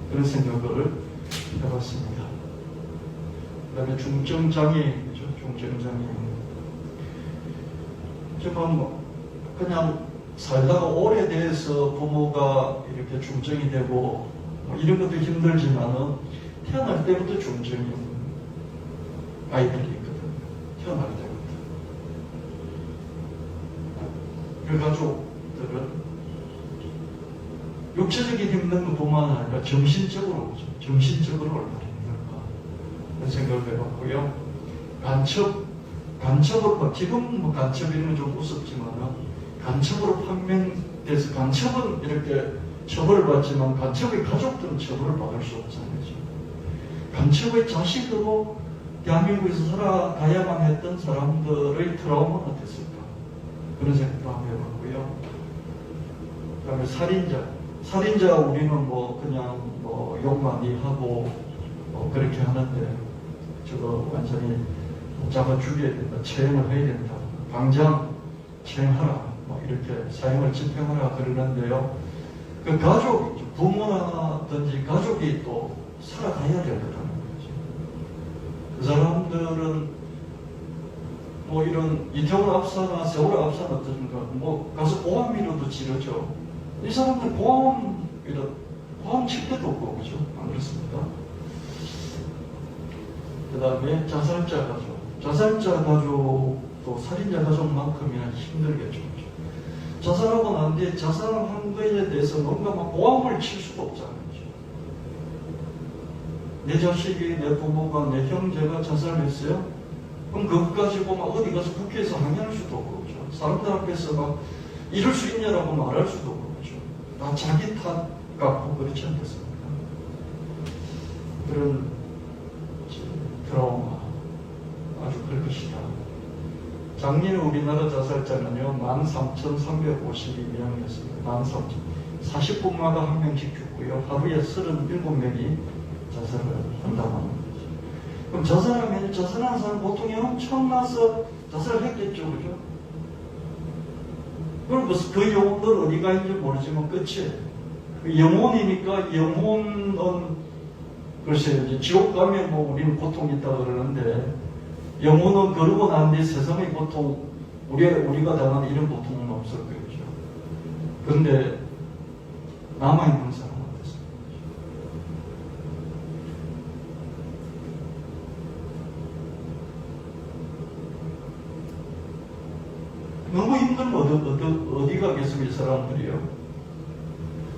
A: 그런 생각을 해봤습니다. 그 다음에 중증장애인이죠. 중증장애인. 지금 그냥 살다가 오래돼서 부모가 이렇게 중증이 되고 이런 것도 힘들지만은 태어날 때부터 중증이 아이들이 있거든요. 태어날 때부터. 그 가족들은 육체적인 힘든 것뿐만 아니라 정신적으로 얼마나 힘들까 그런 생각을 해봤고요. 간첩을 지금 간첩이면 좀 우습지만은 간첩으로 판명돼서 간첩은 이렇게 처벌을 받지만 간첩의 가족들은 처벌을 받을 수 없잖아요. 간첩의 자식으로 대한민국에서 살아가야만 했던 사람들의 트라우마가 됐을까? 그런 생각도 한번 해봤고요. 그 다음에 살인자 우리는 뭐 그냥 뭐 욕 많이 하고 그렇게 하는데 저거 완전히 잡아 죽여야 된다, 처형을 해야 된다, 당장 처형하라, 뭐 이렇게 사형을 집행하라 그러는데요. 그 가족, 부모라든지 가족이 또 살아가야 될 거라는 거죠. 그 사람들은 뭐 이런 이태원 압사나 세월 압사는 어떻습니까? 뭐 가서 보험이라도 지르죠. 이 사람들 보험 칠 데도 없고, 그죠? 안 그렇습니까? 그 다음에 자살자 가족. 자살자 가족도 살인자 가족만큼이나 힘들겠죠. 자살하고 난 뒤에 자살한 거에 대해서 뭔가 막 보험을 칠 수도 없잖아요. 내 자식이, 내 부모가, 내 형제가 자살했어요? 그럼 그것 가지고 막 어디 가서 국회에서 항의할 수도 없고, 그죠? 사람들 앞에서 막 이럴 수 있냐라고 말할 수도 없고, 그죠? 다 자기 탓 같고 그렇지 않겠습니까? 그런 트라우마 아주 클 것이다. 작년 우리나라 자살자는요 13,352명이었습니다. 40분마다 한 명씩 죽고요. 하루에 37명이 자살을 한다고 하는 거죠. 그럼 자살하면 자살하는 사람 고통이 엄청나서 자살을 했겠죠, 그죠? 그럼 그 영혼들 어디 가있는지 모르지만 끝이에요. 그 영혼이니까 영혼은 글쎄요, 이제 지옥 가면 뭐 우리는 고통이 있다 그러는데 영혼은 그러고 난 뒤 세상의 고통, 우리가 당하는 이런 고통은 없을 거죠. 그런데 남아있는 사람은 어떻습니까? 너무 힘들면 어디 가겠습니까, 이 사람들이요?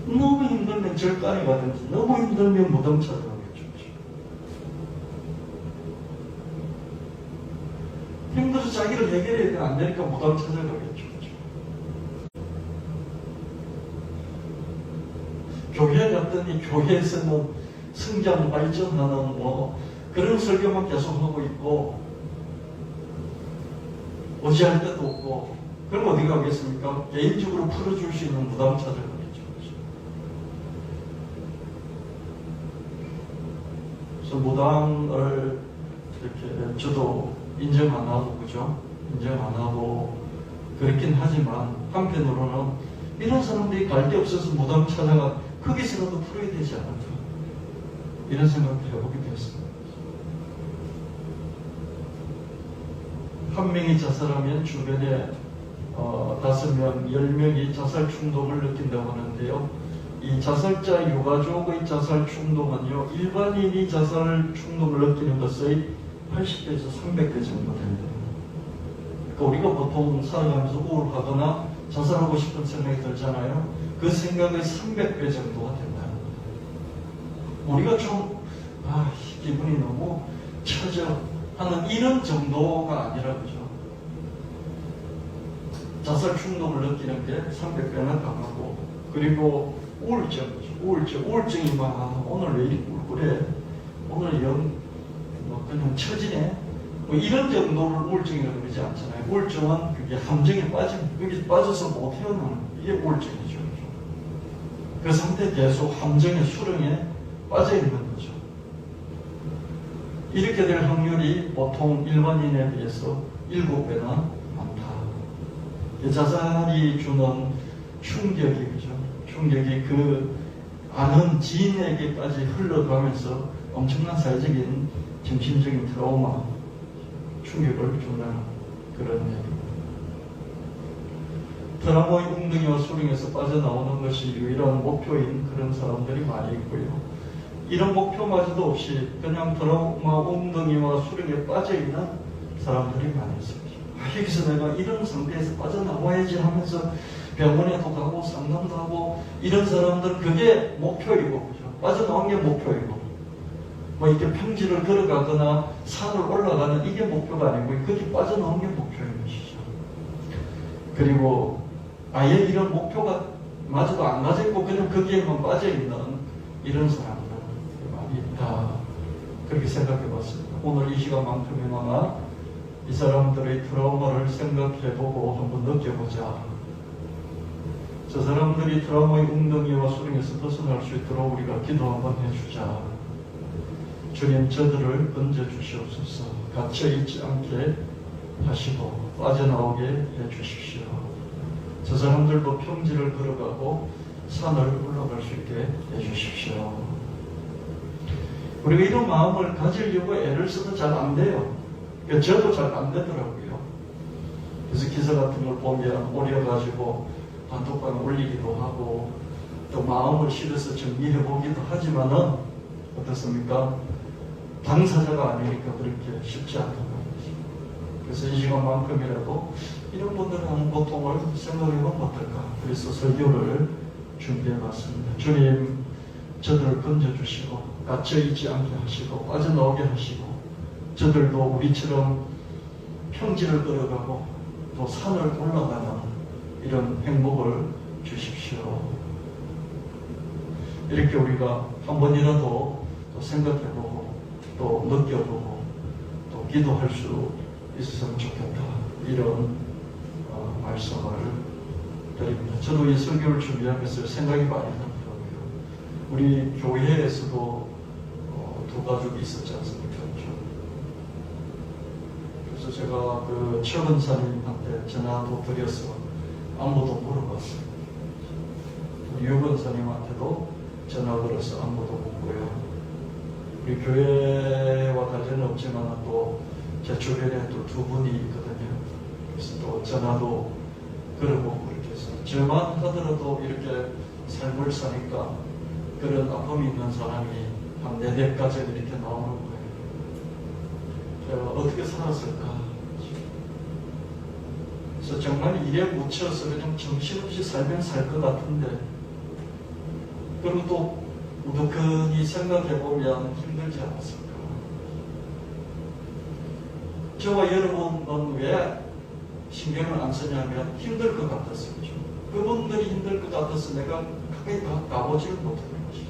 A: 너무 힘들면 절간에 가든지, 너무 힘들면 무덤 찾아가겠죠. 힘들어서 자기를 해결해야 돼. 안 되니까 무덤 찾아가겠죠. 교회 갔더니 교회에서는 성장 발전하는 뭐 그런 설교만 계속하고 있고 어찌할 데도 없고, 그럼 어디 가겠습니까? 개인적으로 풀어줄 수 있는 무덤 찾아가겠죠. 그래서 무당을 이렇게 저도 인정 안 하고, 그죠? 인정 안 하고 그렇긴 하지만 한편으로는 이런 사람들이 갈 데 없어서 무당 찾아가 거기서라도 풀어야 되지 않을까, 이런 생각도 해보게 됐습니다. 한 명이 자살하면 주변에 5명, 10명이 자살 충동을 느낀다고 하는데요. 이 자살자 유가족의 자살 충동은요, 일반인이 자살 충동을 느끼는 것의 80배에서 300배 정도 됩니다. 그러니까 우리가 보통 살아가면서 우울하거나 자살하고 싶은 생각이 들잖아요. 그 생각의 300배 정도가 된다는 거예요. 우리가 좀 기분이 너무 처져 하는 이런 정도가 아니라, 그죠? 자살 충동을 느끼는 게 300배나 강하고, 그리고 우울증이 막 오늘 왜 이렇게 꿀꿀해, 오늘 그냥 처지네, 뭐 이런 정도를 우울증이라고 그러지 않잖아요. 우울증은 그게 함정에 여기 빠져서 못 헤어나는, 이게 우울증이죠. 그 상태 계속 함정의 수렁에 빠져 있는 거죠. 이렇게 될 확률이 보통 일반인에 비해서 7배나 많다. 자살이 주는 충격이, 그죠? 충격이 그 아는 지인에게까지 흘러가면서 엄청난 사회적인 정신적인 트라우마, 충격을 준다는 그런 얘기입니다. 트라우마의 웅덩이와 수렁에서 빠져나오는 것이 유일한 목표인 그런 사람들이 많이 있고요. 이런 목표마저도 없이 그냥 트라우마 웅덩이와 수렁에 빠져있는 사람들이 많이 있습니다. 여기서 내가 이런 상태에서 빠져나와야지 하면서 병원에도 가고 상담도 하고, 이런 사람들 그게 목표이고, 그죠? 빠져나온 게 목표이고, 뭐 이렇게 평지를 걸어가거나 산을 올라가는 이게 목표가 아니고 거기 빠져나온 게 목표인 것이죠. 그리고 아예 이런 목표가 마저도 안 가져 있고 그냥 거기에만 빠져 있는 이런 사람들 많이 있다. 그렇게 생각해 봤습니다. 오늘 이 시간만큼이나마 이 사람들의 트라우마를 생각해보고 한번 느껴보자. 저 사람들이 트라우마의 웅덩이와 수렁에서 벗어날 수 있도록 우리가 기도 한번 해주자. 주님, 저들을 건져주시옵소서. 갇혀있지 않게 하시고 빠져나오게 해주십시오. 저 사람들도 평지를 걸어가고 산을 올라갈 수 있게 해주십시오. 우리가 이런 마음을 가지려고 애를 써도 잘 안 돼요. 저도 잘 안 되더라고요. 그래서 기사 같은 걸 보면 오려가지고 단톡방에 올리기도 하고 또 마음을 실어서 정리해 보기도 하지만은 어떻습니까? 당사자가 아니니까 그렇게 쉽지 않단 말이죠. 그래서 이 시간만큼이라도 이런 분들의 하는 고통을 생각해보면 어떨까? 그래서 설교를 준비해봤습니다. 주님, 저들을 건져주시고 갇혀있지 않게 하시고 빠져나오게 하시고 저들도 우리처럼 평지를 걸어가고 또 산을 올라가는 이런 행복을 주십시오. 이렇게 우리가 한 번이라도 또 생각해보고 또 느껴보고 또 기도할 수 있었으면 좋겠다. 이런 말씀을 드립니다. 저도 이 설교를 준비하면서 생각이 많이 나더라고요. 우리 교회에서도 두 가족이 있었지 않습니까? 그래서 제가 그 최근사님한테 전화도 드려서 안부도 물어봤어요. 유근사님한테도 전화 걸어서 안부도 묻고요. 우리 교회와 관련은 없지만 또 제 주변에 또 두 분이 있거든요. 그래서 또 전화도 걸어보고 이렇게 해서 저만 하더라도 이렇게 삶을 사니까 그런 아픔이 있는 사람이 한 4-4가지 이렇게 나오는 거예요. 제가 어떻게 살았을까? 그래서 정말 일에 묻혀서 그냥 정신없이 살면 살 것 같은데 그리고 또 우두커니 생각해보면 힘들지 않았을까? 저와 여러분은 왜 신경을 안 쓰냐면 힘들 것 같았어요. 그분들이 힘들 것 같아서 내가 가까이 가보지를 못하는 것이죠.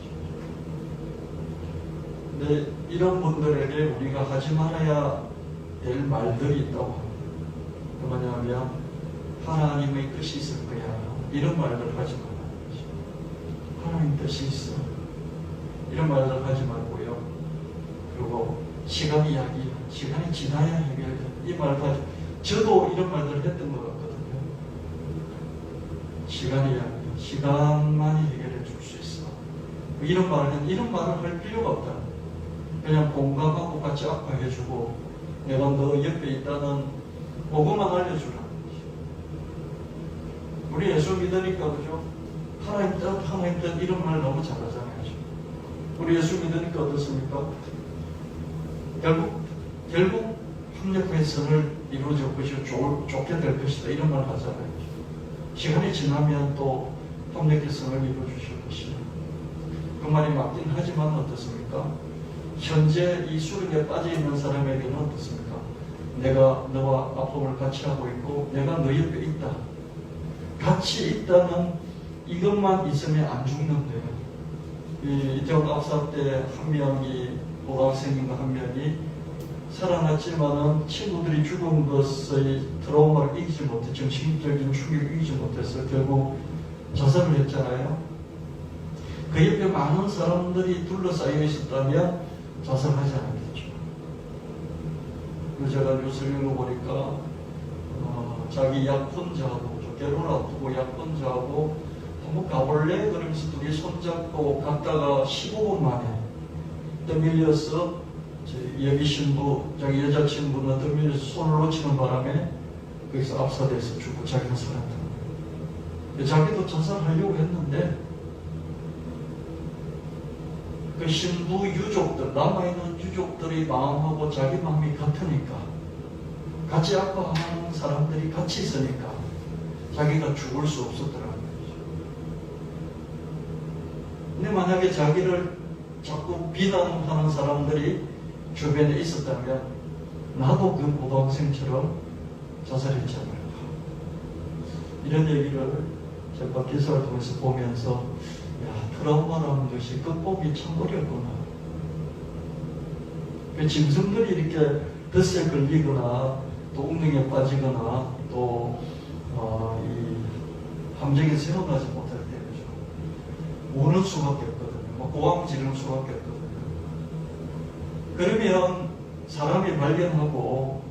A: 근데 이런 분들에게 우리가 하지 말아야 될 말들이 있다고 합니다. 그 뭐냐면 하나님의 뜻이 있을 거야. 이런 말들 하지 말라는 거죠. 하나님 뜻이 있어. 이런 말들 하지 말고요. 그리고 시간이 지나야 해결돼. 이 말도 하지. 저도 이런 말들을 했던 것 같거든요. 시간만이 해결해 줄 수 있어. 이런 말을 할 필요가 없다. 그냥 공감하고 같이 아파해주고 내가 너 옆에 있다는 그것만 알려주라는 거지. 우리 예수 믿으니까 그죠? 하나님 뜻 이런 말 너무 잘하잖아요. 우리 예수 믿으니까 어떻습니까? 결국 합력의 선을 이루어질 것이고 좋게 될 것이다. 이런 말 하잖아요. 시간이 지나면 또 합력의 선을 이루어주실 것이다. 그 말이 맞긴 하지만 어떻습니까? 현재 이 수렁에 빠져있는 사람에게는 어떻습니까? 내가 너와 아픔을 같이 하고 있고 내가 너 옆에 있다. 같이 있다는 이것만 있으면 안 죽는데요. 이태원 압사 때 한 명이 고등학생인가 한 명이 살아났지만은 친구들이 죽은 것의 트라우마를 이기지 못해 정신적인 충격을 이기지 못해서 결국 자살을 했잖아요. 그 옆에 많은 사람들이 둘러싸여 있었다면 자살하지 않았겠죠. 그래서 제가 뉴스를 읽어보니까 자기 약혼자하고 결혼 앞두고 약혼자하고 한번 가볼래? 그러면서 둘이 손잡고 갔다가 15분 만에 떠밀려서 여기 신부, 자기 여자친구는 떠밀려서 손을 놓치는 바람에 거기서 압사돼서 죽고 자기는 살았다. 자기도 자살하려고 했는데 그 신부 유족들, 남아있는 유족들의 마음하고 자기 마음이 같으니까 같이 아파하는 사람들이 같이 있으니까 자기가 죽을 수 없었더라고요. 근데 만약에 자기를 자꾸 비난하는 사람들이 주변에 있었다면 나도 그 고등학생처럼 자살했지 않을까. 이런 얘기를 제가 기사를 통해서 보면서 트라우마라는 것이 극복이 참 어렵구나. 짐승들이 이렇게 덫에 걸리거나 또 웅덩이에 빠지거나 또 이 함정에 세워나지 못할 때 그죠. 우는 수밖에 없거든요. 고함 지르는 수밖에 없거든요. 그러면 사람이 발견하고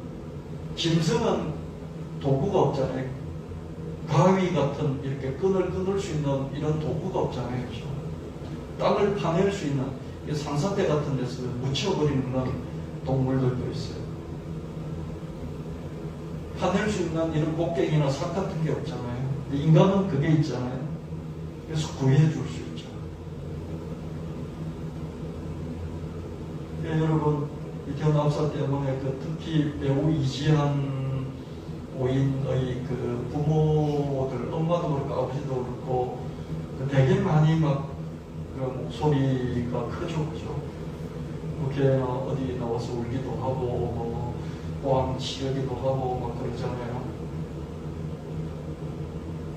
A: 짐승은 도구가 없잖아요. 가위 같은 이렇게 끈을 끊을 수 있는 이런 도구가 없잖아요. 그죠? 땅을 파낼 수 있는 상사대 같은 데서 묻혀버리는 그런 동물들도 있어요. 파낼 수 있는 이런 곡괭이나 삭 같은 게 없잖아요. 근데 인간은 그게 있잖아요. 그래서 구해줄 수 있죠. 여러분, 이태원 압사 때문에 특히 배우 이지한 오인의 부모들, 엄마도 그렇고 아버지도 그렇고 되게 많이 목소리가 크죠, 그죠? 그렇게 어디 나와서 울기도 하고 고함 치르기도 하고 그러잖아요.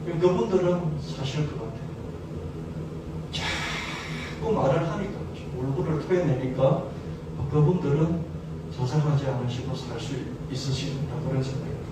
A: 그분들은 사실 것 같아요. 자꾸 말을 하니까, 울분을 토해내니까 그분들은 자살하지 않으시고 살 수 있으신다 그런 생각이 듭니다.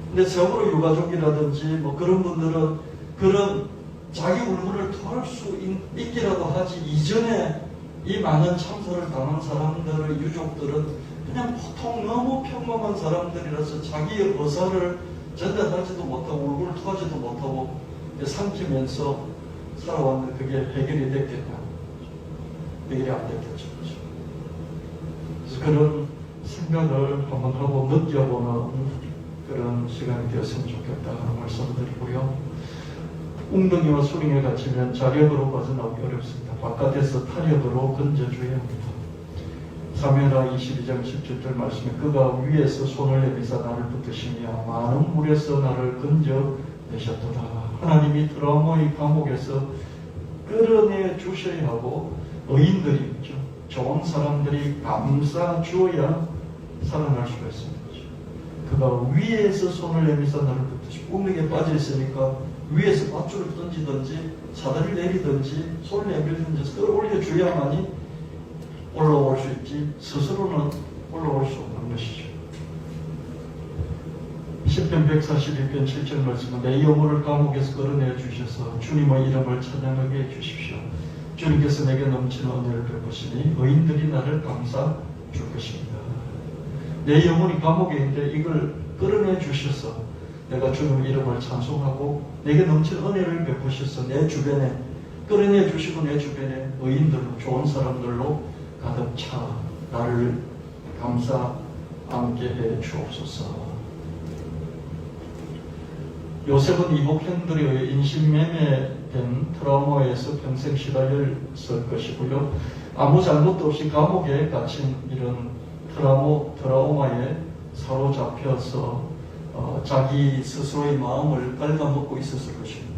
A: 근데 적으로 유가족이라든지 그런 분들은 그런 자기 울분을 토할 수 있기라도 하지 이전에 이 많은 참사를 당한 사람들의 유족들은 그냥 보통 너무 평범한 사람들이라서 자기의 의사를 전달하지도 못하고 울분을 토하지도 못하고 삼키면서 살아왔는데 그게 해결이 됐겠냐? 해결이 안 됐겠죠. 그래서 그런 생각을 한번 하고 느껴보는 그런 시간이 되었으면 좋겠다 하는 말씀드리고요. 웅덩이와 수렁에 갇히면 자력으로 빠져나오기 어렵습니다. 바깥에서 타력으로 건져줘야 합니다. 사무엘하 22장 17절 말씀에 그가 위에서 손을 내미사 나를 붙드시며 많은 물에서 나를 건져내셨도다. 하나님이 트라우마의 감옥에서 끌어내 주셔야 하고 의인들이 있죠. 좋은 사람들이 감싸 주어야 살아날 수가 있습니다. 그가 위에서 손을 내미사 나를 붙드시고 웅덩이에 빠져 있으니까 위에서 밧줄을 던지든지 사다리를 내리든지 손을 내밀든지 끌어올려 줘야만이 올라올 수 있지 스스로는 올라올 수 없는 것이죠. 10편 141편 7절 말씀은 내 영혼을 감옥에서 끌어내 주셔서 주님의 이름을 찬양하게 해주십시오. 주님께서 내게 넘치는 은혜를 베푸시니 의인들이 나를 감싸 줄 것입니다. 내 영혼이 감옥에 있는데 이걸 끌어내 주셔서 내가 주님의 이름을 찬송하고 내게 넘치는 은혜를 베푸셔서 내 주변에 끌어내 주시고 내 주변에 의인들로 좋은 사람들로 가득 차 나를 감싸 안게 해 주옵소서. 요셉은 이복 형들에 의해 인신매매된 트라우마에서 평생 시달렸을 것이고요. 아무 잘못도 없이 감옥에 갇힌 이런 트라우마에 사로잡혀서 자기 스스로의 마음을 갉아먹고 있었을 것입니다.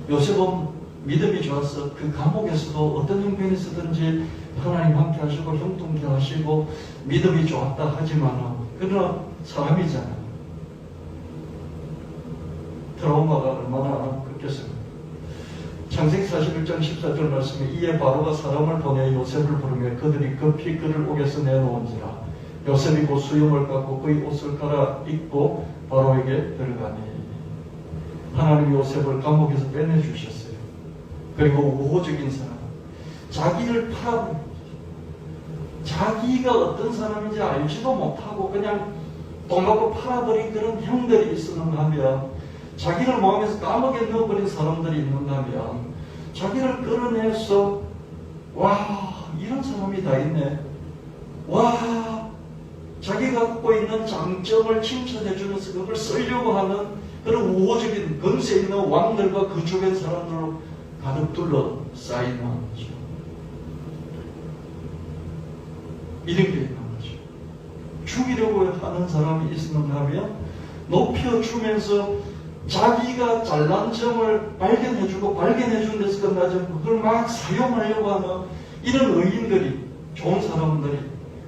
A: 요셉은 믿음이 좋아서 그 감옥에서도 어떤 형편이 있었든지 하나님 함께 하시고 형통케 하시고 믿음이 좋았다 하지만 그러나 사람이잖아요. 트라우마가 얼마나 그렇겠습니까? 창세기 41장 14절 말씀에 이에 바로가 사람을 보내 요셉을 부르며 그들이 급히 그를 옥에서 내놓은지라 요셉이 곧 수염을 깎고 그의 옷을 갈아입고 바로에게 들어가니 하나님이 요셉을 감옥에서 빼내주셨어요. 그리고 우호적인 사람 자기를 팔아버립니다. 자기가 어떤 사람인지 알지도 못하고 그냥 돈 받고 팔아버린 그런 형들이 있었는가 하면 자기를 모함해서 감옥에 넣어버린 사람들이 있는가 하면 자기를 끌어내서 와 이런 사람이 다 있네. 와 자기가 갖고 있는 장점을 칭찬해주면서 그걸 쓰려고 하는 그런 우호적인 건세 있는 왕들과 그 주변 사람들로 가득 둘러싸이는 거죠. 이런 게 있는 거죠. 죽이려고 하는 사람이 있었는가 하면 높여주면서 자기가 잘난 점을 발견해주고 발견해준 데서 끝나지 않고 그걸 막 사용하려고 하는 이런 의인들이 좋은 사람들이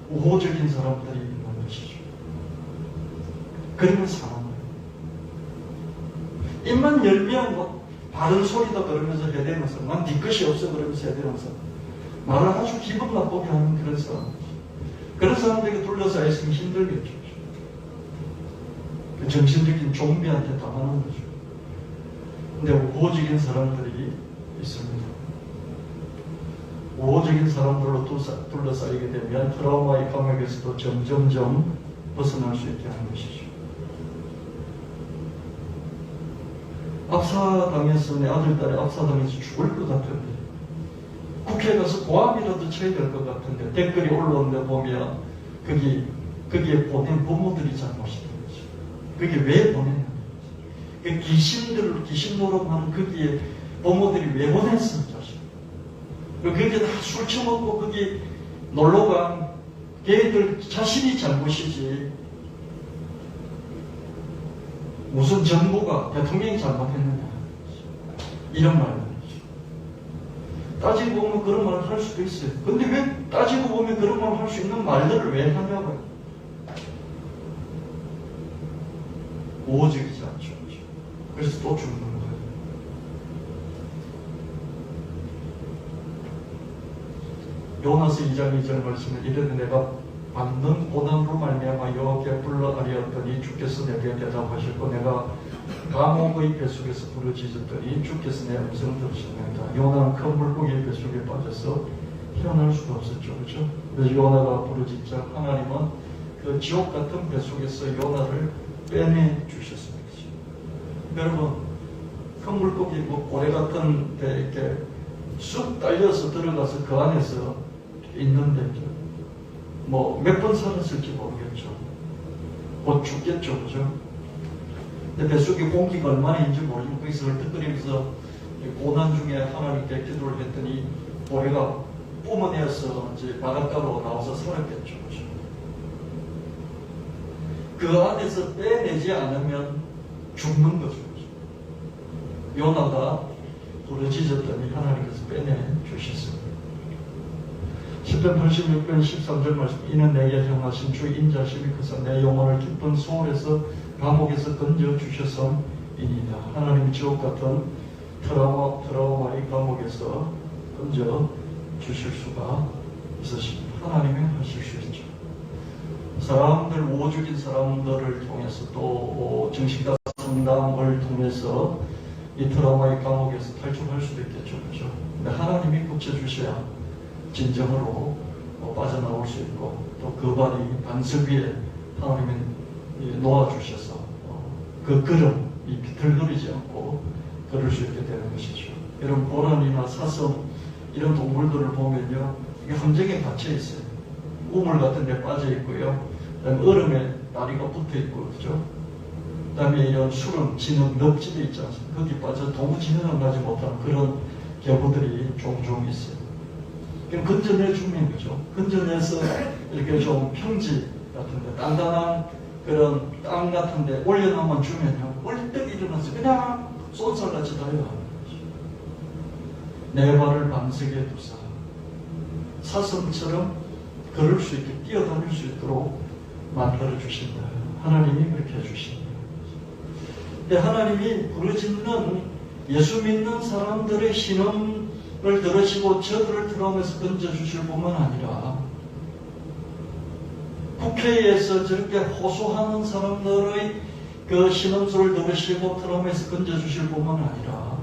A: 우호적인 사람들이 있는 것이죠. 그런 사람 입만 열면 뭐 바른 소리다 그러면서 해대면서 난 네 것이 없어 그러면서 해대면서 말을 아주 기분 나쁘게 하는 그런 사람. 그런 사람들에게 둘러싸여 있으면 힘들겠죠. 그 정신적인 좀비한테 당하는 거죠. 근데 우호적인 사람들이 있습니다. 우호적인 사람들로 둘러싸이게 되면 트라우마의 감옥에서도 점점점 벗어날 수 있게 하는 것이죠. 압사당해서 내 아들딸이 압사당해서 죽을 것 같은데 국회에 가서 고함이라도 쳐야 될 것 같은데 댓글이 올라오는데 보면 거기에 보낸 부모들이 잘못이다. 그게 왜 보냈냐? 그 귀신 노릇하는 거기에 부모들이 왜 보냈어, 자식? 그게 다 술 처먹고 거기 놀러간 걔들 자신이 잘못이지. 무슨 정부가 대통령이 잘못했느냐? 이런 말이죠. 따지고 보면 그런 말을 할 수도 있어요. 근데 왜 따지고 보면 그런 말을 할 수 있는 말들을 왜 하냐고요? 우호적이지 않죠. 그래서 또 죽는 거예요. 요나서 2장 2절 말씀에 이르되 내가 받는 고난으로 말미암아 여호와께 불러 아뢰었더니 주께서 내게 대답하셨고 내가 감옥의 뱃속에서 부르짖었더니 주께서 내 음성을 들으셨나이다. 요나는 큰 물고기 뱃속에 빠져서 헤어날 수가 없었죠. 그렇죠? 그래서 요나가 부르짖자 하나님은 그 지옥 같은 뱃속에서 요나를 빼내 주셨습니다. 여러분, 큰 물고기 고래 같은 데 이렇게 쑥 딸려서 들어가서 그 안에서 있는데 뭐 몇 번 살았을지 모르겠죠. 곧 죽겠죠, 그죠? 근데 뱃속에 공기가 얼마나 있는지 모르지만 거기서 헐떡거리면서 고난 중에 하나님께 기도를 했더니 고래가 뿜어내어서 이제 바닷가로 나와서 살았겠죠, 그죠? 그 안에서 빼내지 않으면 죽는 거죠. 요나가 부르짖었더니 하나님께서 빼내 주셨습니다. 10편 86편 13절 말씀 이는 내게 행하신 주 인자심이 크사 내 영혼을 깊은 소홀에서 감옥에서 건져 주셨음이니이다. 하나님 지옥 같은 트라우마의 감옥에서 건져 주실 수가 있으십니다. 하나님이 하실 수 있죠. 사람들, 우호적인 사람들을 통해서 또 정신과 상담을 통해서 이 트라우마의 감옥에서 탈출할 수도 있겠죠. 그렇죠? 근데 하나님이 고쳐주셔야 진정으로 빠져나올 수 있고 또 그 발이 반석 위에 하나님이 놓아주셔서 그 걸음이 비틀거리지 않고 걸을 수 있게 되는 것이죠. 이런 고란이나 사슴 이런 동물들을 보면요. 이게 함정에 갇혀 있어요. 우물 같은 데 빠져 있고요. 그다음에 얼음에 다리가 붙어 있고 그죠? 그다음에 이런 수렁, 진흙, 늪지대 있지 않습니까? 거기 빠져 도무지 헤어나지 못하는 그런 경우들이 종종 있어요. 그럼 건져내 주면 거죠. 건져내서 이렇게 좀 평지 같은데, 단단한 그런 땅 같은데 올려놓으면 주면요. 벌떡 일어나서 그냥 쏜살같이 달려가는 거죠. 내 발을 반석에 두사 사슴처럼 걸을 수 있게 뛰어다닐 수 있도록 만들어 주신다. 하나님이 그렇게 해주신다. 하나님이 부르짖는 예수 믿는 사람들의 신음을 들으시고 저들을 트라우마에서 건져주실 뿐만 아니라 국회에서 저렇게 호소하는 사람들의 그 신음소를 들으시고 트라우마에서 건져주실 뿐만 아니라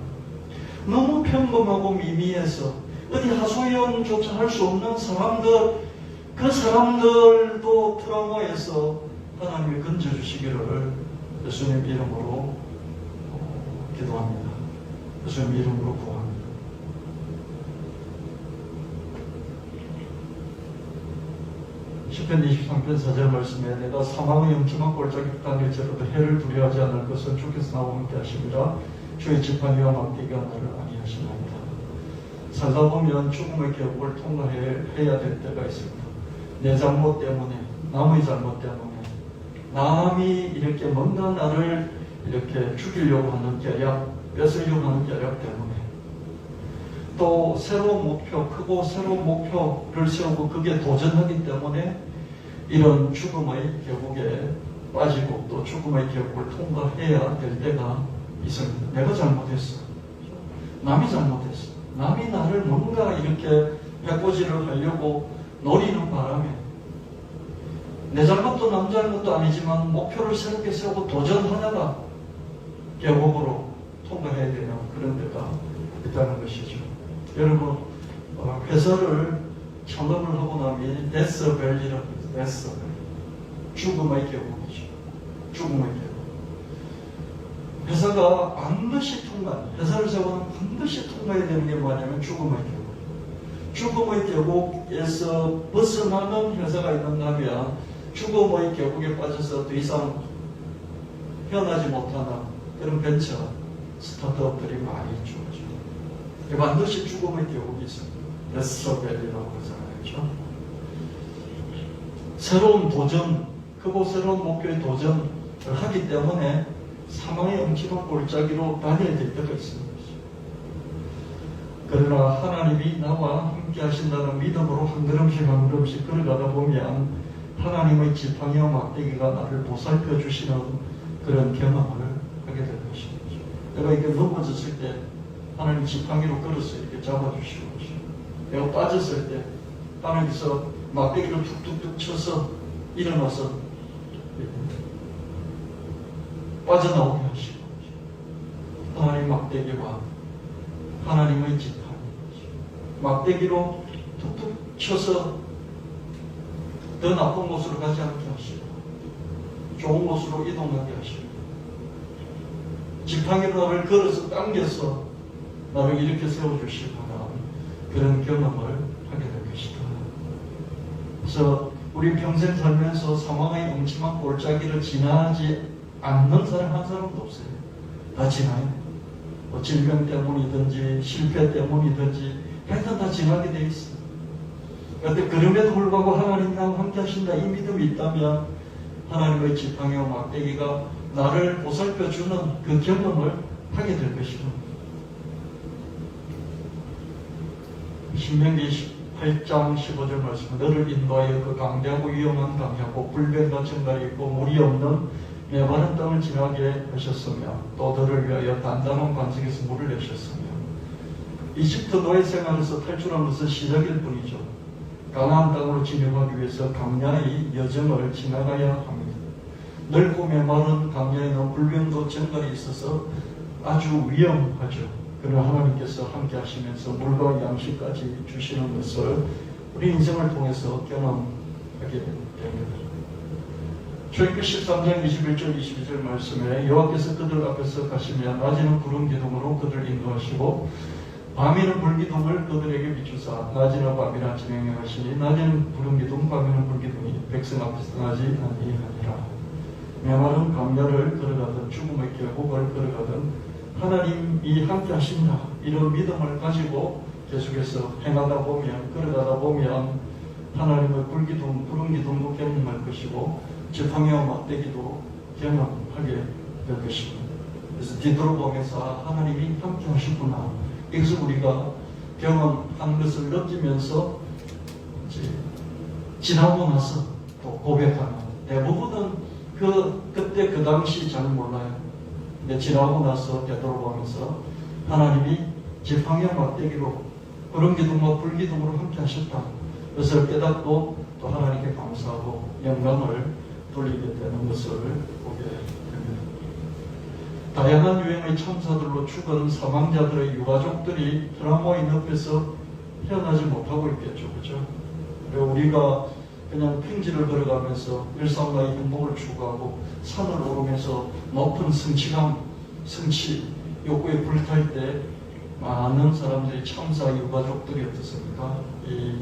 A: 너무 평범하고 미미해서 어디 하소연조차 할 수 없는 사람들, 그 사람들도 트라우마에서 하나님이 건져주시기를 예수님 이름으로 기도합니다. 예수님 이름으로 구합니다. 시편 23편 4절 말씀에 내가 사망의 엄청한 골짜기 땅일지라도 해를 두려워하지 않을 것은 주께서 나와 함께 하십니다. 주의 지팡이와 망대가 나를 안위하시나이다. 살다 보면 죽음의 격을 통과해야 될 때가 있습니다. 내 잘못 때문에, 남의 잘못 때문에, 남이 이렇게 뭔가 나를 이렇게 죽이려고 하는 계략, 뺏으려고 하는 계략 때문에 또 새로운 목표, 크고 새로운 목표를 세우고 그게 도전하기 때문에 이런 죽음의 계곡에 빠지고 또 죽음의 계곡을 통과해야 될 때가 있습니다. 내가 잘못했어. 남이 잘못했어. 남이 나를 뭔가 이렇게 해코지를 하려고 노리는 바람에 내 잘못도 남 잘못도 아니지만 목표를 새롭게 세우고 도전하다가 계곡으로 통과해야 되는 그런 데가 있다는 것이죠. 여러분, 회사를 창업을 하고 나면 데스밸리라고 해요. 데스밸리. 죽음의 계곡이죠. 죽음의 계곡. 회사가 반드시 회사를 세우면 반드시 통과해야 되는 게 뭐냐면 죽음의 계곡. 죽음의 계곡에서 벗어나는 회사가 있는가 하면 죽음의 계곡에 빠져서 더 이상 헤어나지 못하는 그런 벤처 스타트업들이 많이 있죠. 반드시 죽음의 계곡이 있습니다. 데스밸리라고 하잖아요. 새로운 도전, 크고 새로운 목표의 도전을 하기 때문에 사망의 엄청난 골짜기로 다녀야 될 때가 있습니다. 그러나 하나님이 나와 함께 하신다는 믿음으로 한 걸음씩 한 걸음씩 걸어가다 보면 하나님의 지팡이와 막대기가 나를 보살펴 주시는 그런 경험을 하게 될 것입니다. 내가 이렇게 넘어졌을 때 하나님 지팡이로 걸어서 이렇게 잡아주시고, 내가 빠졌을 때 하나님께서 막대기를 툭툭툭 쳐서 일어나서 빠져나오게 하시고, 하나님 막대기와 하나님의 지팡이, 막대기로 툭툭 쳐서 더 나쁜 곳으로 가지 않게 하시고 좋은 곳으로 이동하게 하시고 지팡이로 나를 걸어서 당겨서 나를 이렇게 세워주시거나 그런 경험을 하게 될 것이다. 그래서 우리 평생 살면서 사망의 엄침한 골짜기를 지나지 않는 사람 한 사람도 없어요. 다 지나요. 뭐 질병 때문이든지 실패 때문이든지 하여튼 다 지나게 돼 있어요. 그런데 그럼에도 불구하고 하나님 나와 함께 하신다 이 믿음이 있다면 하나님의 지팡이와 막대기가 나를 보살펴주는 그 경험을 하게 될 것이다. 신명기 8장 15절 말씀, 너를 인도하여 그 강대하고 위험한 강하고 불변과 정갈이 있고 물이 없는 메마른 땅을 지나게 하셨으며 또 너를 위하여 단단한 반석에서 물을 내셨으며 이집트 노예 생활에서 탈출한 것은 시작일 뿐이죠. 가나안 땅으로 진입하기 위해서 강야의 여정을 지나가야 합니다. 넓고 메마른 강야에는 불변도 정갈이 있어서 아주 위험하죠. 그러나 하나님께서 함께 하시면서 물과 양식까지 주시는 것을 우리 인생을 통해서 경험하게 됩니다. 출애굽기 13장 21절 22절 말씀에 여호와께서 그들 앞에서 가시며 낮에는 구름 기둥으로 그들을 인도하시고 밤에는 불기둥을 그들에게 비추사 낮이나 밤이나 진행해 하시니 낮에는 구름 기둥 밤에는 불기둥이 백성 앞에서 떠나지 아니하니라. 메마른 강야를 걸어가든 죽음의 계곡을 걸어가든 하나님이 함께 하신다 이런 믿음을 가지고 계속해서 행하다 보면 걸어가다 보면 하나님의 불기둥 구름기둥도 경험할 것이고 지팡이와 막대기도 경험하게 될 것입니다. 그래서 뒤돌아보면서 하나님이 함께 하시구나 이것을 우리가 경험한 것을 느끼면서 지나고 나서 또 고백하는 대부분은 그때 그 당시 잘 몰라요. 근데 지나고 나서 되돌아보면서 하나님이 지팡이와 막대기로 구름기둥과 불기둥으로 함께 하셨다. 그것을 깨닫고 또 하나님께 감사하고 영광을 돌리게 되는 것을 보게 됩니다. 다양한 유형의 참사들로 죽은 사망자들의 유가족들이 트라우마인 옆에서 헤어나지 못하고 있겠죠. 그죠? 그리고 우리가 그냥 평지를 걸어가면서 일상과의 행복을 추구하고 산을 오르면서 높은 성취감, 성취 욕구에 불탈 때 많은 사람들이 참사 유가족들이 어떻습니까? 이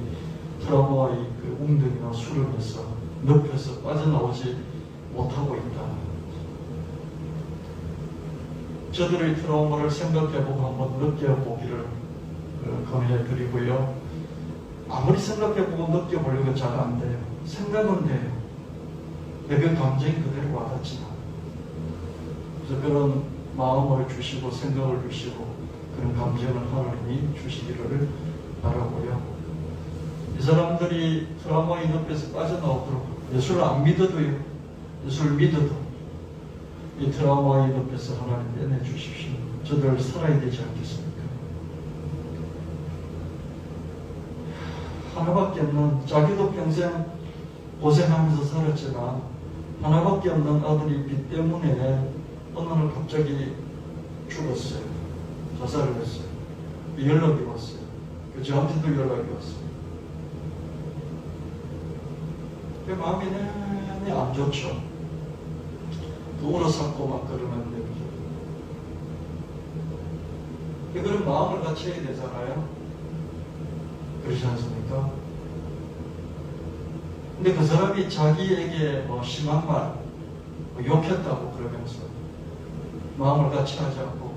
A: 트라우마의 그 웅덩이나 수렁에서 늪에서 빠져나오지 못하고 있다. 저들의 트라우마를 생각해보고 한번 느껴보기를 권해드리고요. 아무리 생각해보고 느껴보려고 잘 안 돼요. 생각은 돼요. 그 감정이 그대로 와닿지 않아요. 그래서 그런 마음을 주시고 생각을 주시고 그런 감정을 하나님이 주시기를 바라고요. 이 사람들이 트라우마의 늪에서 빠져나오도록 예수를 안 믿어도요. 예수를 믿어도 이 트라우마 옆에서 하나님 빼내 주십시오. 저들 살아야 되지 않겠습니까? 하나밖에 없는, 자기도 평생 고생하면서 살았지만 하나밖에 없는 아들이 빚 때문에 어느 날 갑자기 죽었어요. 자살을 했어요. 연락이 왔어요. 저한테도 연락이 왔어요. 그 마음이 내내 안 좋죠. 울어삼고 막 그러는데 그런 마음을 갖춰야 되잖아요. 그렇지 않습니까? 근데 그 사람이 자기에게 뭐 심한 말, 뭐 욕했다고 그러면서 마음을 같이 하지 않고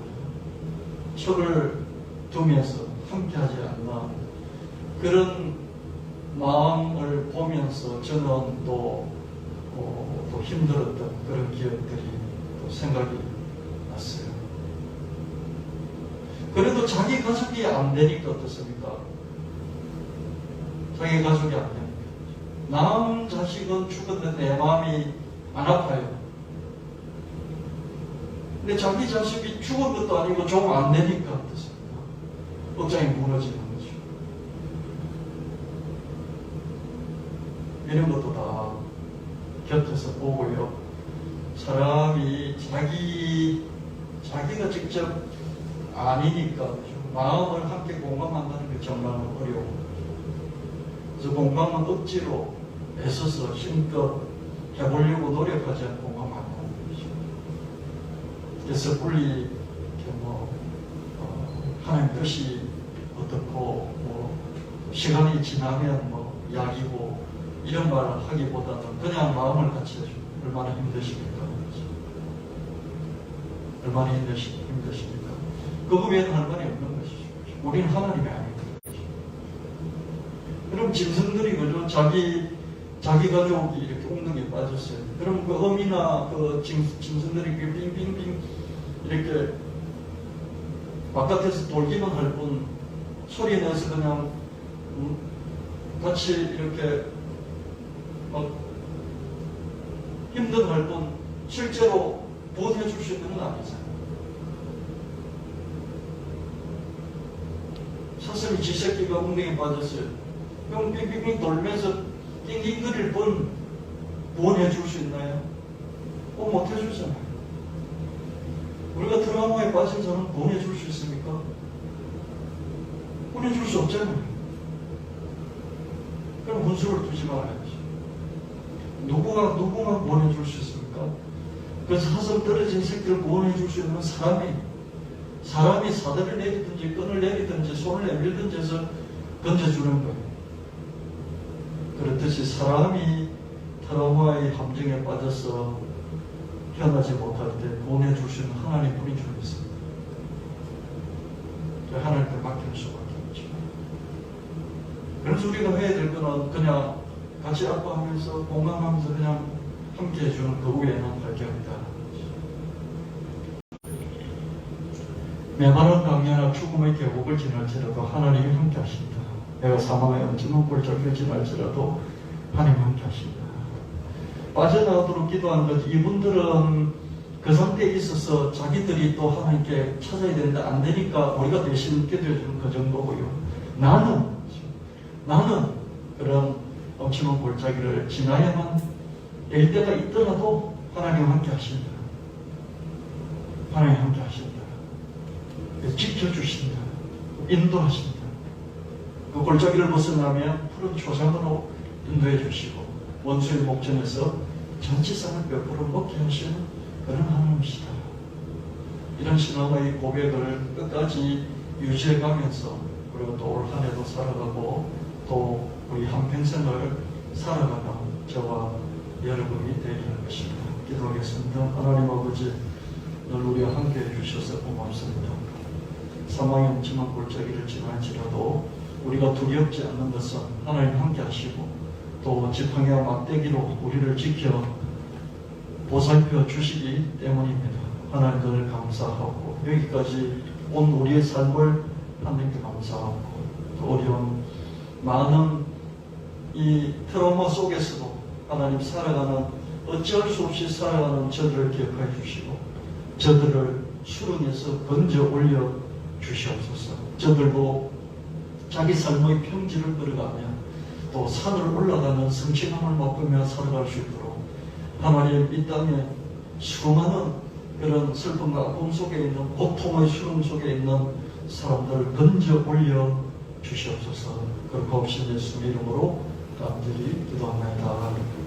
A: 손을 두면서 함께하지 않나, 그런 마음을 보면서 저는 또 힘들었던 그런 기억들이 또 생각이 났어요. 그래도 자기 가족이 안 되니까 어떻습니까? 자기 가족이 안 되니까. 남 자식은 죽었는데 내 마음이 안 아파요. 근데 자기 자식이 죽은 것도 아니고 좀 안 되니까 어떻습니까? 억장이 무너지는 거죠. 이런 것도 다 곁에서 보고요. 사람이 자기가 직접 아니니까 마음을 함께 공감한다는 게 정말 어려워요. 그래서 공감은 억지로 애써서 힘껏 해보려고 노력하지 않고 공감하는 거죠. 그래서 섣불리 하나님 뜻이 어떻고 시간이 지나면 약이고 이런 말을 하기보다는 그냥 마음을 같이 해주고 얼마나 힘드십니까? 얼마나 힘드십니까? 그거 외에는 할 말이 없는 것이죠. 우리는 하나님이 아닙니다. 그럼 짐승들이 그죠? 자기 가족이 이렇게 웅덩이에 빠졌어요. 그럼 그 어미나 그 짐승들이 빙빙빙 이렇게 바깥에서 돌기만 할 뿐 소리 내서 그냥 같이 이렇게 힘들어할 뿐 실제로 보호해 줄 수 있는 건 아니잖아요. 사슴이 지 새끼가 웅덩이에 빠졌어요. 그럼 빙빙빙 돌면서 낑낑거릴 뿐 보호해 줄 수 있나요? 못 해주잖아요. 우리가 트라우마에 빠진 사람 보호해 줄 수 있습니까? 보호해 줄 수 없잖아요. 그럼 훈수를 두지 말아야지. 누구가 보호해 줄 수 있습니까? 그래서 사슴 떨어진 새끼를 보호해 줄 수 있는 사람이 사다리를 내리든지 끈을 내리든지 손을 내밀든지 해서 던져주는 거예요. 그렇듯이 사람이 트라우마의 함정에 빠져서 태어나지 못할 때 보내줄 수 있는 하나님뿐인 줄 믿습니다. 하나님께 맡길 수밖에 없죠. 그래서 우리가 해야 될 거는 그냥 같이 아파하면서 공감하면서 그냥 함께 해주는 그 외에는 할 게 없다. 메마른 강야나 죽음의 계곡을 지날지라도 하나님이 함께 하신다. 내가 사망의 엄청난 골짜기를 지날지라도 하나님이 함께 하신다. 빠져나오도록 기도한 것, 이분들은 그 상태에 있어서 자기들이 또 하나님께 찾아야 되는데 안 되니까 우리가 대신 기도해주는 그 정도고요. 나는 그런 엄청난 골짜기를 지나야만 될 때가 있더라도 하나님 함께 하신다. 하나님 함께 하신다. 지켜주신다. 인도하신다. 그 골짜기를 벗어나면 푸른 초장으로 인도해 주시고 원수의 목전에서 전치산을 몇 프로 먹게 하시는 그런 하나님이시다. 이런 신앙의 고백을 끝까지 유지해가면서 그리고 또 올 한 해도 살아가고 또 우리 한평생을 살아가는 저와 여러분이 되리는 것입니다. 기도하겠습니다. 하나님 아버지, 늘 우리와 함께 해주셔서 고맙습니다. 사망의 엄청난 골짜기를 지날지라도 우리가 두렵지 않는 것은 하나님 함께 하시고 또 지팡이와 막대기로 우리를 지켜 보살펴 주시기 때문입니다. 하나님 늘 감사하고 여기까지 온 우리의 삶을 하나님께 감사하고 또 어려운 많은 이 트라우마 속에서도 하나님 살아가는 어찌할 수 없이 살아가는 저들을 기억하여 주시고 저들을 수렁에서 건져 올려 주시옵소서. 저들도 자기 삶의 평지를 걸어가며 또 산을 올라가는 성취감을 맛보며 살아갈 수 있도록 하나님 이 땅에 수많은 그런 슬픔과 아픔 속에 있는 고통의 수렁 속에 있는 사람들을 건져 올려 주시옵소서. 그렇고 없인 예수 이름으로 간절히 기도합니다. 아멘.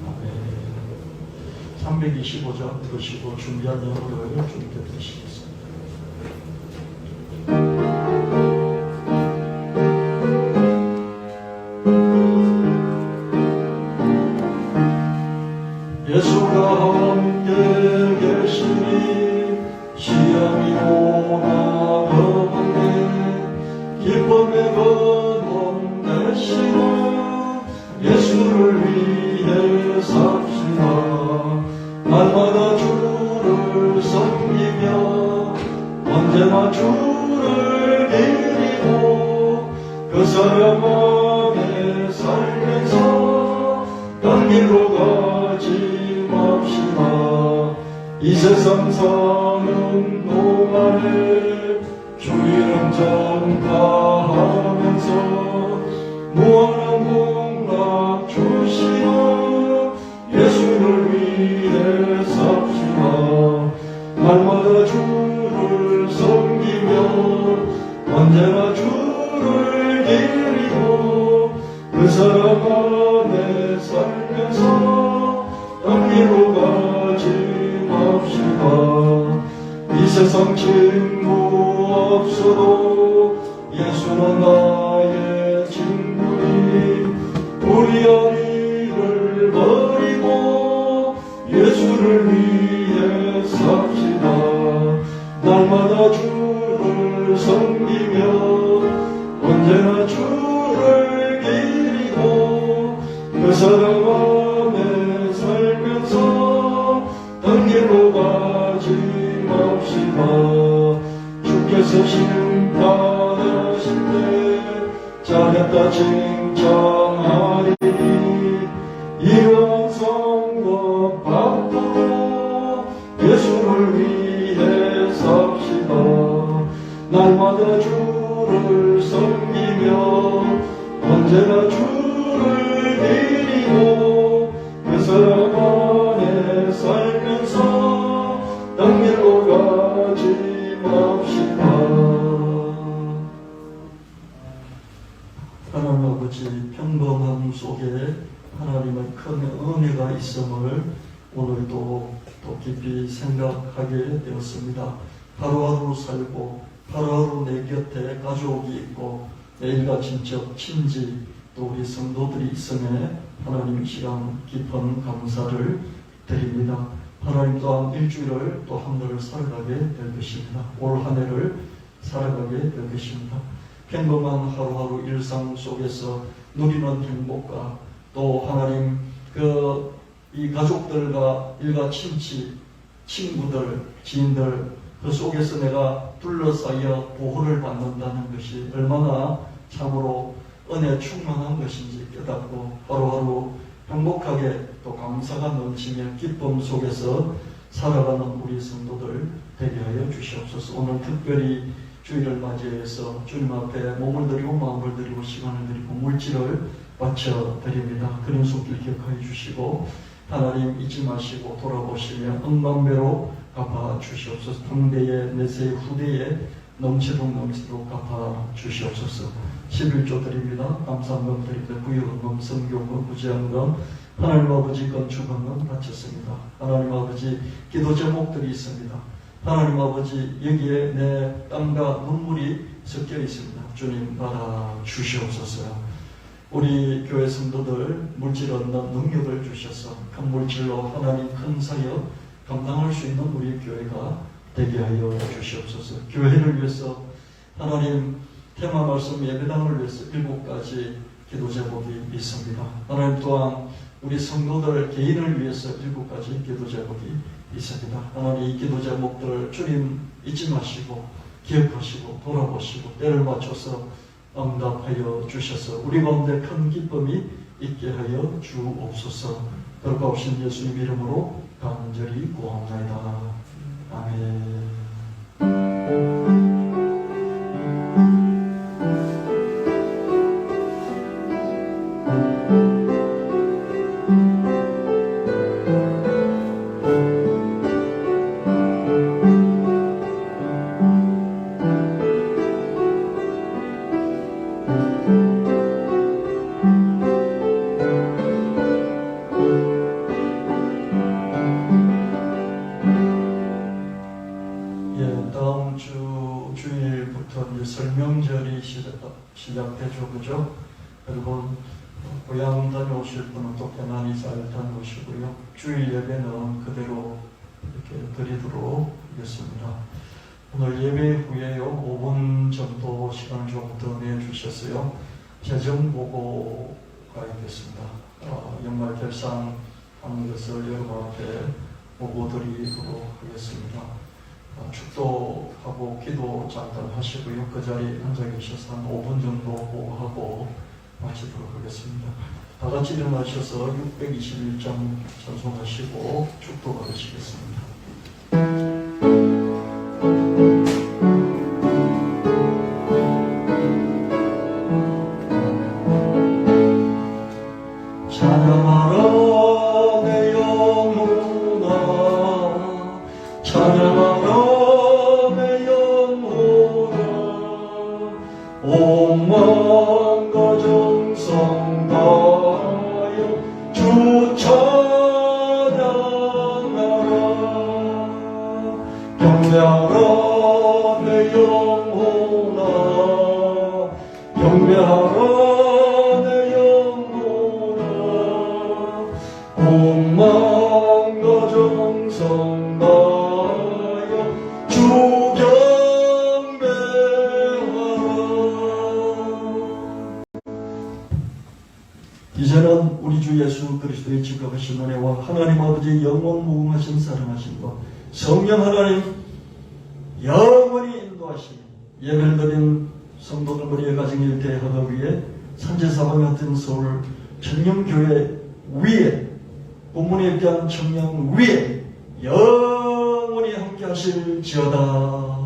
A: 325장 들으시고 준비한 예물을 주님께 드리시겠습니다. 예수가 함께 계시니 시험이 오나 더문데 기쁨의 근원 되시는 예수를 위해 삽시다. 날마다 주를 섬기며 언제나 주를 기리고 그 사랑 안에 살면서 단길로 가지 맙시다. 이 세상 사는 동안에 주 이름 전파하면서 무한한 복락 주시는 예수를 위해 삽시다. 날마다 주를 섬기며 언제나 주를 기리고 그 사랑 안에 살면서 땅위로 가지 맙시다. 이 세상 친구 없어도 예수는 나의 친구니 우리 아이를 버리고 예수를 위해 삽시다. 날마다 주를 섬기며 언제나 주를 기리고 그 사랑 안에 살면서 단길로 가지 맙시다. 주께서 심판하실 때 잘했다 칭찬하리니 이런 성과 받고 예수를 위해 삽시다. 날마다 주를 섬기며 언제나 주를 기리고 그 사랑 안에 살면서 땅길로 가지 맙시다. 하나님 아버지, 평범함 속에 하나님의 큰 은혜가 있음을 오늘도 더 깊이 생각하게 되었습니다. 하루하루 살고 하루하루 내 곁에 가족이 있고 내일과 친척, 친지 또 우리 성도들이 있음에 하나님 이 시간 깊은 감사를 드립니다. 하나님 또한 일주일을 또 한 달을 살아가게 될 것입니다. 올 한 해를 살아가게 될 것입니다. 평범한 하루하루 일상 속에서 누리는 행복과 또 하나님 이 가족들과 일가 친치, 친구들, 지인들 그 속에서 내가 둘러싸여 보호를 받는다는 것이 얼마나 참으로 은혜 충만한 것인지 깨닫고 하루하루 행복하게 또 감사가 넘치며 기쁨 속에서 살아가는 우리 성도들 되게 하여 주시옵소서. 오늘 특별히 주일을 맞이해서 주님 앞에 몸을 드리고 마음을 드리고 시간을 드리고 물질을 바쳐 드립니다. 그런 속길 기억하여 주시고 하나님 잊지 마시고 돌아보시며 억만배로 갚아 주시옵소서. 당대에 내세 후대에 넘치도록 갚아 주시옵소서. 11조 드립니다. 감사한금 드립니다. 부유헌금, 선교헌금, 부재헌금, 하나님 아버지 건축헌금 바쳤습니다. 하나님 아버지 기도 제목들이 있습니다. 하나님 아버지 여기에 내 땀과 눈물이 섞여 있습니다. 주님 받아 주시옵소서. 우리 교회 성도들 물질 얻는 능력을 주셔서 큰 물질로 하나님 큰 사역 감당할 수 있는 우리 교회가 되게 하여 주시옵소서. 교회를 위해서 하나님 테마 말씀 예배당을 위해서 7가지 기도 제목이 있습니다. 하나님 또한 우리 성도들 개인을 위해서 7가지 기도 제목이 있습니다. 하나님 이 기도 제목들을 주님 잊지 마시고 기억하시고 돌아보시고 때를 맞춰서 응답하여 주셔서 우리 가운데 큰 기쁨이 있게 하여 주옵소서. 거룩하신 예수님 이름으로 간절히 구하옵나이다. 아멘. 다음 주 주일부터 이제 설명절이 시작되죠, 그죠? 여러분 고향 다녀오실 분은 또 편안히 잘 다녀오시고요. 주일 예배는 그대로 이렇게 드리도록 하겠습니다. 오늘 예배 후에요 5분 정도 시간을 좀 더 내주셨어요. 재정 보고가 있겠습니다. 연말 결산하는 것을 여러분 앞에 보고 드리도록 하겠습니다. 축도하고 기도 잠깐 하시고요. 그 자리에 앉아 계셔서 한 5분 정도 보고하고 마치도록 하겠습니다. 다 같이 일어나셔서 621장 찬송하시고 축도 받으시겠습니다. 찬양하라 내 영혼아, 찬양하라 내 영혼아, 온 마음과 정성 다하여 주 찬양하라. 경배하라 내 영혼아, 경배하라 온 마음과 정성 다하여 주 경배하라. 이제는 우리 주 예수 그리스도의 지극하신 은혜와 하나님 아버지의 영원 무궁하신 사랑하심과 성령 하나님 영원히 인도하시니 예배를 드린 성도들 우리의 가정 일대 하기 위해 산지사방 같은 서울 청년교회 위에 본문에 대한 청년 위에 영원히 함께 하실지어다.